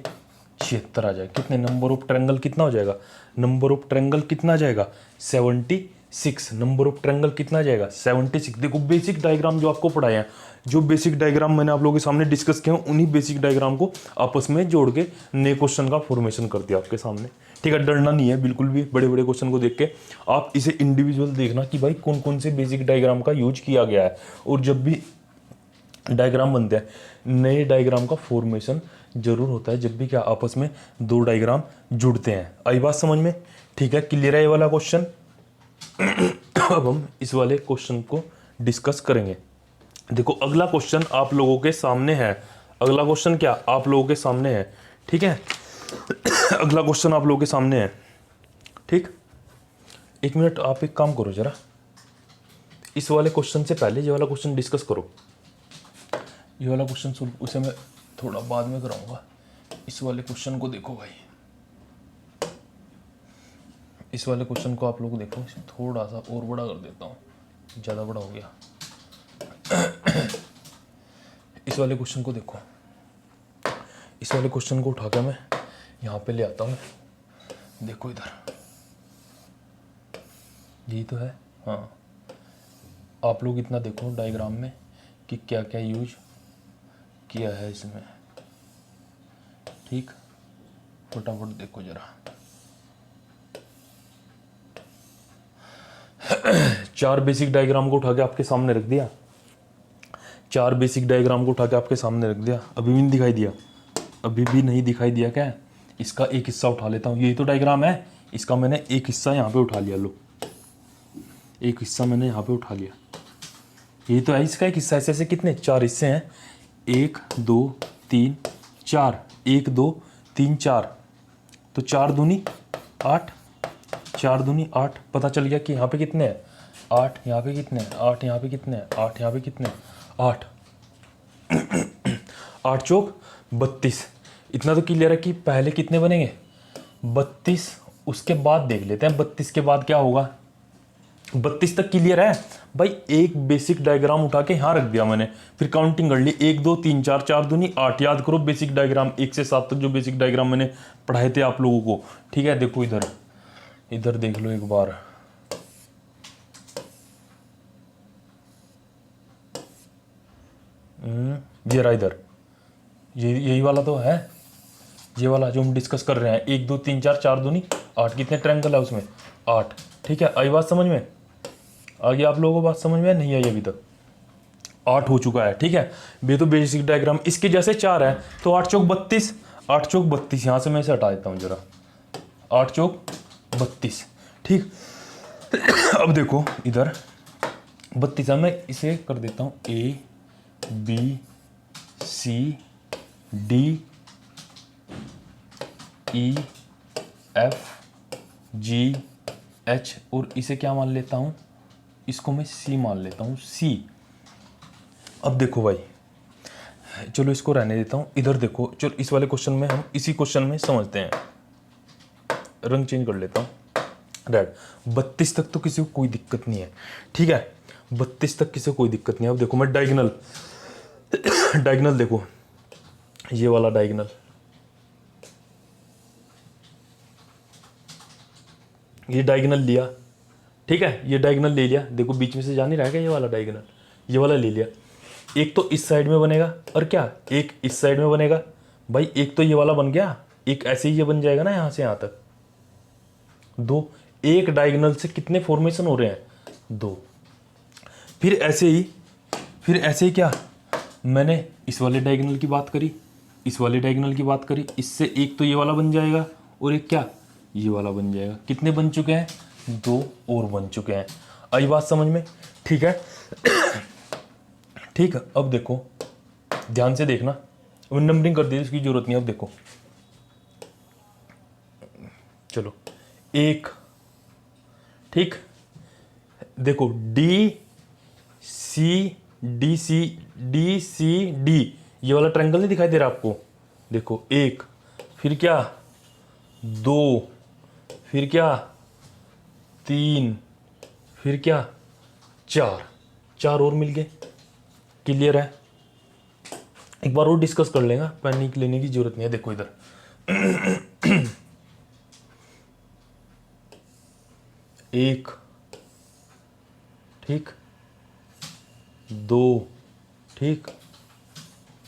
76 आ जाएगा। कितने नंबर ऑफ ट्रायंगल कितना हो जाएगा, नंबर ऑफ ट्रायंगल कितना आ जाएगा 76। नंबर ऑफ ट्रायंगल कितना आ जाएगा 76। देखो बेसिक डायग्राम जो आपको पढ़ाया है, जो बेसिक डायग्राम मैंने आप लोगों के सामने डिस्कस किए हैं, उन्हीं बेसिक डायग्राम को आपस में जोड़ के नए क्वेश्चन का फॉर्मेशन कर दिया आपके सामने। ठीक है डरना नहीं है बिल्कुल भी, बड़े बड़े क्वेश्चन को देख के आप इसे इंडिविजुअल देखना कि भाई कौन कौन से बेसिक डायग्राम का यूज किया गया है। और जब भी डायग्राम बनते हैं नए डायग्राम का फॉर्मेशन जरूर होता है जब भी क्या आपस में दो डायग्राम जुड़ते हैं। आई बात समझ में। ठीक है क्लियर है ये वाला क्वेश्चन। अब हम इस वाले क्वेश्चन को डिस्कस करेंगे। देखो अगला क्वेश्चन आप लोगों के सामने है। अगला क्वेश्चन क्या आप लोगों के सामने है। ठीक है अगला क्वेश्चन आप लोगों के सामने है। ठीक 1 मिनट आप एक काम करो जरा, इस वाले क्वेश्चन से पहले ये वाला क्वेश्चन डिस्कस करो। ये वाला क्वेश्चन उसे मैं थोड़ा बाद में कराऊंगा। इस वाले क्वेश्चन को देखो भाई, इस वाले क्वेश्चन को आप लोग देखो, थोड़ा सा और बड़ा कर देता हूँ, ज़्यादा बड़ा हो गया। इस वाले क्वेश्चन को देखो, इस वाले क्वेश्चन को उठा के मैं यहाँ पे ले आता हूँ। देखो इधर यही तो है। हाँ आप लोग इतना देखो डायग्राम में कि क्या क्या यूज किया है इसमें। ठीक फटाफट देखो जरा। 4 बेसिक डायग्राम को उठा के आपके सामने रख दिया, 4 बेसिक डायग्राम को उठा के आपके सामने रख दिया। अभी भी नहीं दिखाई दिया, अभी भी नहीं दिखाई दिया क्या। इसका एक हिस्सा उठा लेता हूँ, यही तो डायग्राम है, इसका मैंने एक हिस्सा यहाँ पे उठा लिया। लो एक हिस्सा मैंने यहाँ पे उठा लिया, यही तो है इसका एक हिस्सा। ऐसे कितने 4 हिस्से हैं, 1 2 3 4, 1 2 3 4, तो 4 दूनी 8, 4 दूनी 8। पता चल गया कि यहाँ पे कितने हैं 8, यहाँ पे कितने हैं 8, यहाँ पे कितने हैं 8, यहाँ पे कितने हैं 8। 8 चौक 32। इतना तो क्लियर है कि पहले कितने बनेंगे 32, उसके बाद देख लेते हैं 32 के बाद क्या होगा। 32 तक क्लियर है भाई। एक बेसिक डायग्राम उठा के यहाँ रख दिया मैंने, फिर काउंटिंग कर ली 1 2 3 4, 4 दूनी 8। याद करो बेसिक डायग्राम 1 से 7 तक जो बेसिक डायग्राम मैंने पढ़ाए थे आप लोगों को। ठीक है देखो इधर, इधर देख लो एक बार। ये रहा इधर, यही वाला तो है, ये वाला जो हम डिस्कस कर रहे हैं, 1 2 3 4, 4 दूनी 8, कितने ट्रायंगल है उसमें 8। ठीक है, आई बात समझ में? आगे आप लोगों को बात समझ में नहीं आई अभी तक? 8 हो चुका है। ठीक है, ये तो बेसिक डायग्राम इसके जैसे 4 है, तो 8 चौक 32, 8 चौक 32, यहाँ से मैं इसे हटा देता हूँ जरा, 8 चौक 32। ठीक अब देखो इधर 32 है, मैं इसे कर देता हूँ A B C D E F G H, और इसे क्या मान लेता हूँ, इसको मैं C मान लेता हूँ, C। अब देखो भाई, चलो इसको रहने देता हूँ। इधर देखो, चलो इस वाले क्वेश्चन में हम इसी क्वेश्चन में समझते हैं, रंग चेंज कर लेता हूँ, रेड। 32 तक तो किसी को कोई दिक्कत नहीं है। ठीक है, 32 तक किसी को कोई दिक्कत नहीं है। अब देखो मैं डायगोनल डायगोनल देखो, ये वाला डायगोनल, ये डायगोनल लिया। ठीक है, ये डायगोनल ले लिया, देखो बीच में से जा नहीं रहा है ये वाला डायगोनल, ये वाला ले लिया। एक तो इस साइड में बनेगा, और क्या एक इस साइड में बनेगा भाई, एक तो ये वाला बन गया, एक ऐसे ही ये बन जाएगा ना यहाँ से यहाँ तक, 2। एक डायगोनल से कितने फॉर्मेशन हो रहे हैं, 2। फिर ऐसे ही क्या, मैंने इस वाले डायगोनल की बात करी, इस वाले डायगोनल की बात करी, इससे एक तो ये वाला बन जाएगा और एक क्या ये वाला बन जाएगा। कितने बन चुके हैं, 2 और बन चुके हैं। आई बात समझ में? ठीक है ठीक है, अब देखो ध्यान से देखना, अब नंबरिंग कर दी, इसकी जरूरत नहीं। अब देखो चलो 1, ठीक, देखो DCD, ये वाला ट्रायंगल नहीं दिखाई दे रहा आपको, देखो 1, फिर क्या 2, फिर क्या 3, फिर क्या 4 और मिल गए। क्लियर है? एक बार और डिस्कस कर लेगा, पैनिक लेने की जरूरत नहीं है। देखो इधर 1, ठीक, 2, ठीक,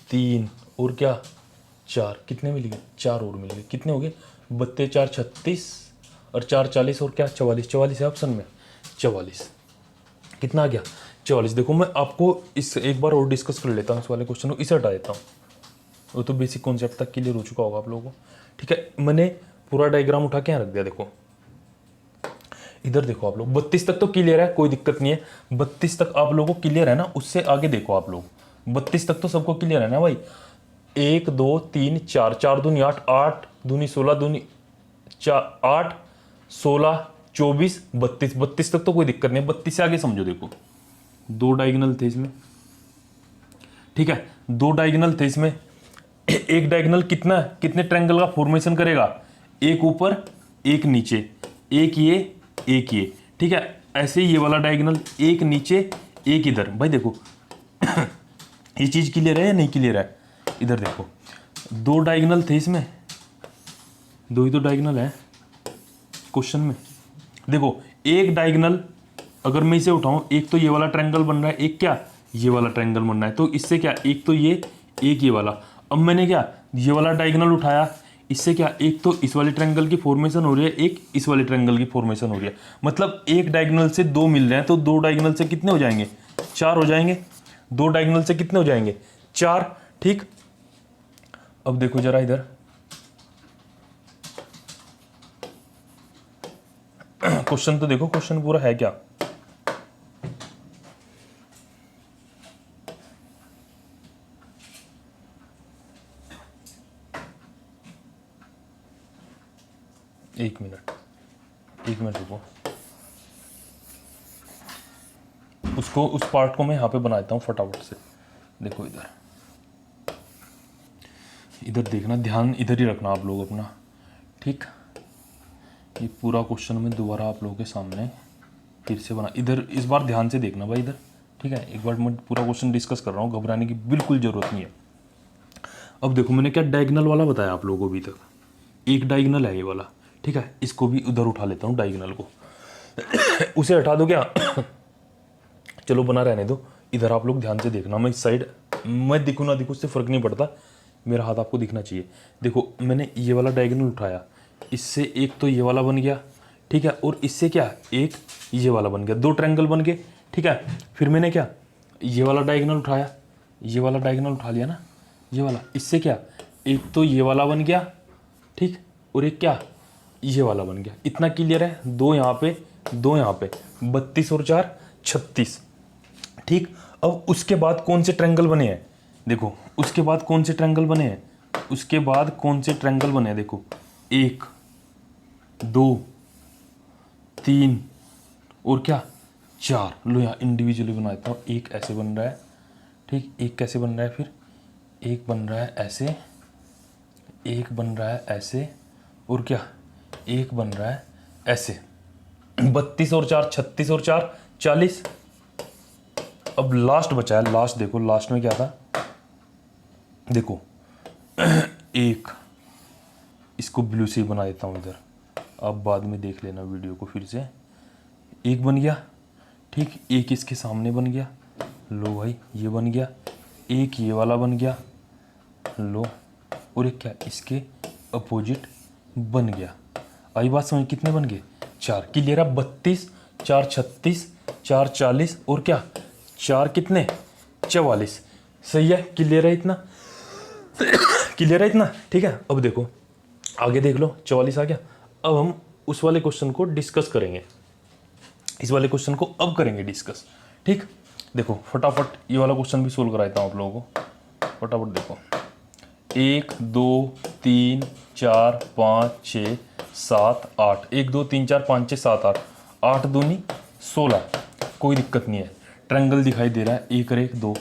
3 और क्या 4, कितने मिल गए, 4 और मिल गए। कितने हो गए, 32 4 36 और 4 40 और क्या 44, 44 है ऑप्शन में, 44। कितना आ गया, 44। देखो मैं आपको इस एक बार और डिस्कस कर लेता हूँ इस वाले क्वेश्चन को, इसे हटा देता हूँ, वो तो बेसिक कॉन्सेप्ट तक क्लियर हो चुका होगा आप लोगों को। ठीक है, मैंने पूरा डायग्राम उठा के यहाँ रख दिया। देखो इधर देखो आप लोग, 32 तक तो क्लियर है, कोई दिक्कत नहीं है। 32 तक आप लोगों को क्लियर है ना, उससे आगे देखो आप लोग, 32 तक तो सबको क्लियर है ना भाई। 1 2 3 4, 4 दूनी 8, 8 दूनी 16, दूनी 8 16 24 32, 32 तक तो कोई दिक्कत नहीं है। 32 से आगे समझो, देखो 2 डायगोनल थे इसमें। ठीक है, 2 डायगोनल थे इसमें, एक डायगोनल कितने ट्रायंगल का फॉर्मेशन करेगा, एक ऊपर एक नीचे, एक ये। ठीक है, ऐसे ही ये वाला डायगोनल, एक नीचे एक इधर। भाई देखो ये चीज क्लियर है या नहीं क्लियर है? इधर देखो 2 डायगोनल थे इसमें, 2 ही तो डायगोनल है क्वेश्चन में। देखो एक डायगोनल अगर मैं इसे उठाऊं, एक तो ये वाला ट्रायंगल बन रहा है, एक क्या ये वाला ट्रायंगल बन रहा है, तो इससे क्या एक तो ये, एक ये वाला। अब मैंने क्या ये वाला डायगोनल उठाया, इससे क्या एक तो इस वाले ट्रायंगल की फॉर्मेशन हो रही है, एक इस वाले ट्रायंगल की फॉर्मेशन हो रही है। मतलब एक डायगोनल से 2 मिल रहे हैं, तो 2 डायगोनल से कितने हो जाएंगे, 4 हो जाएंगे। 2 डायगोनल से कितने हो जाएंगे, 4। ठीक, अब देखो जरा इधर क्वेश्चन तो देखो, क्वेश्चन पूरा है क्या। एक मिनट रुको, उसको उस पार्ट को मैं यहाँ पे बना देता हूँ फटाफट से। देखो इधर देखना, ध्यान इधर ही रखना आप लोग अपना। ठीक, ये पूरा क्वेश्चन मैं दोबारा आप लोगों के सामने फिर से बना, इधर इस बार ध्यान से देखना भाई इधर। ठीक है, एक बार मैं पूरा क्वेश्चन डिस्कस कर रहा हूँ, घबराने की बिल्कुल जरूरत नहीं है। अब देखो मैंने क्या डायगोनल वाला बताया आप लोगों को अभी तक, एक डायगोनल है ये वाला। ठीक है, इसको भी उधर उठा लेता हूँ डायगोनल को उसे हटा दो क्या चलो बना रहने दो। इधर आप लोग ध्यान से देखना, मैं इस साइड मैं दिखूँ ना दिखूँ उससे फर्क नहीं पड़ता, मेरा हाथ आपको दिखना चाहिए। देखो मैंने ये वाला डायगोनल उठाया, इससे एक तो ये वाला बन गया, ठीक है, और इससे क्या एक ये वाला बन गया, दो ट्रायंगल बन गए, ठीक है। फिर मैंने क्या ये वाला डायगोनल उठाया, ये वाला डायगोनल उठा लिया ना, ये वाला, इससे क्या एक तो ये वाला बन गया, ठीक, और एक क्या ये वाला बन गया। इतना क्लियर है, दो यहाँ पे दो यहाँ पे, 32 और 4 36, ठीक। अब उसके बाद कौन से ट्रायंगल बने हैं, देखो उसके बाद कौन से ट्रायंगल बने हैं, उसके बाद कौन से ट्रायंगल बने हैं, देखो 1 2 3 और क्या 4। लो यहाँ इंडिविजुअली बनाता हूँ, एक ऐसे बन रहा है, ठीक, एक कैसे बन रहा है, फिर एक बन रहा है ऐसे, एक बन रहा है ऐसे, और क्या एक बन रहा है ऐसे। 32 और 4 36 और 4 40। अब लास्ट बचा है, लास्ट देखो लास्ट में क्या था, देखो एक, इसको ब्लू से ही बना देता हूँ इधर, अब बाद में देख लेना वीडियो को फिर से। एक बन गया, ठीक, एक इसके सामने बन गया, लो भाई ये बन गया, एक ये वाला बन गया, लो, और एक क्या इसके अपोजिट बन गया। आई बात समझ, कितने बन गए 4। क्लियर है, 32 4 36 4 40 और क्या 4 कितने 44। सही है, क्लियर है इतना, क्लियर है इतना, ठीक है। अब देखो आगे देख लो, 44 आ गया। अब हम उस वाले क्वेश्चन को डिस्कस करेंगे, इस वाले क्वेश्चन को अब करेंगे डिस्कस, ठीक। देखो फटाफट ये वाला क्वेश्चन भी सोल्व कराता हूँ आप लोगों को, फटाफट देखो। 1 2 3 4 5 6 7 8, 1 2 3 4 5 6 7 8, 8 दूनी 16, कोई दिक्कत नहीं है। ट्रायंगल दिखाई दे रहा है, 1 और 1 2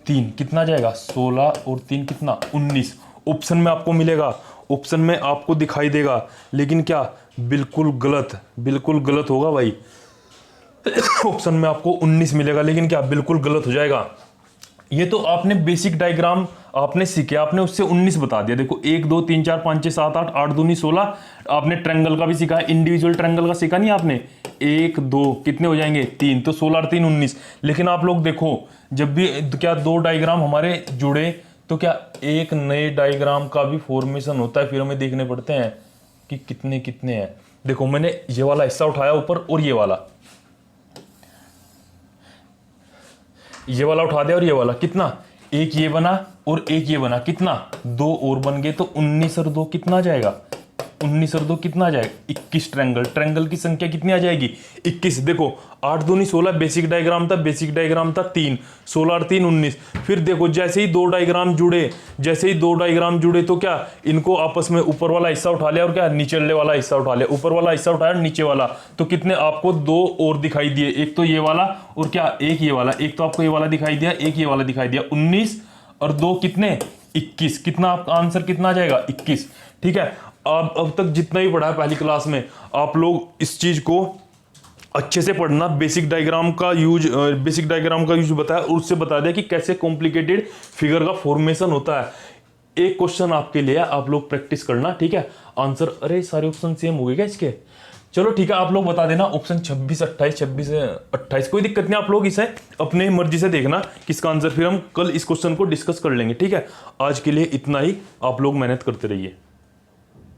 3, कितना जाएगा 16 और 3 कितना 19। ऑप्शन में आपको मिलेगा, ऑप्शन में आपको दिखाई देगा, लेकिन क्या बिल्कुल गलत, बिल्कुल गलत होगा भाई। ऑप्शन में आपको 19 मिलेगा, लेकिन क्या बिल्कुल गलत हो जाएगा। ये तो आपने बेसिक डायग्राम आपने सीखे, आपने उससे 19 बता दिया। देखो 1 2 3 4 5 6 7 8, 8 दूनी 16। आपने ट्रायंगल का भी सीखा, इंडिविजुअल ट्रायंगल का सीखा नहीं आपने, 1 2 कितने हो जाएंगे 3, तो 16 और 3 19। लेकिन आप लोग देखो जब भी क्या दो डायग्राम हमारे जुड़े तो क्या एक नए डायग्राम का भी फॉर्मेशन होता है, फिर हमें देखने पड़ते हैं कि कितने कितने हैं। देखो मैंने ये वाला हिस्सा उठाया ऊपर, और ये वाला उठा दिया, और ये वाला कितना, एक ये बना और एक ये बना, कितना 2 और बन गए, तो 19 और 2 कितना आ जाएगा, 19 और 2 कितना आ जाएगा 21 ट्रायंगल। ट्रायंगल की संख्या कितनी आ जाएगी 21। देखो 8 दूनी 16 बेसिक डायग्राम था, बेसिक डायग्राम था 3, 16 और 3 19। फिर देखो जैसे ही दो डायग्राम जुड़े, जैसे ही दो डायग्राम जुड़े तो क्या इनको आपस में ऊपर वाला हिस्सा उठा लिया और क्या नीचे वाला हिस्सा उठा लिया, ऊपर वाला हिस्सा उठाया नीचे वाला, तो कितने आपको 2 और दिखाई दिए, एक तो ये वाला और क्या एक ये वाला, एक तो आपको ये वाला दिखाई दिया, एक ये वाला दिखाई दिया। 19 और 2 कितने 21, कितना आपका आंसर कितना आ जाएगा 21, ठीक है। अब तक जितना भी पढ़ा है पहली क्लास में, आप लोग इस चीज को अच्छे से पढ़ना। बेसिक डायग्राम का यूज बताया, और उससे बता दिया कि कैसे कॉम्प्लिकेटेड फिगर का फॉर्मेशन होता है। एक क्वेश्चन आपके लिए आप लोग प्रैक्टिस करना, ठीक है। आंसर, अरे सारे ऑप्शन सेम हो गए क्या इसके, चलो ठीक है, आप लोग बता देना ऑप्शन 26 28 26 28, कोई दिक्कत नहीं, आप लोग इसे अपने मर्जी से देखना किसका आंसर, फिर हम कल इस क्वेश्चन को डिस्कस कर लेंगे, ठीक है। आज के लिए इतना ही, आप लोग मेहनत करते रहिए।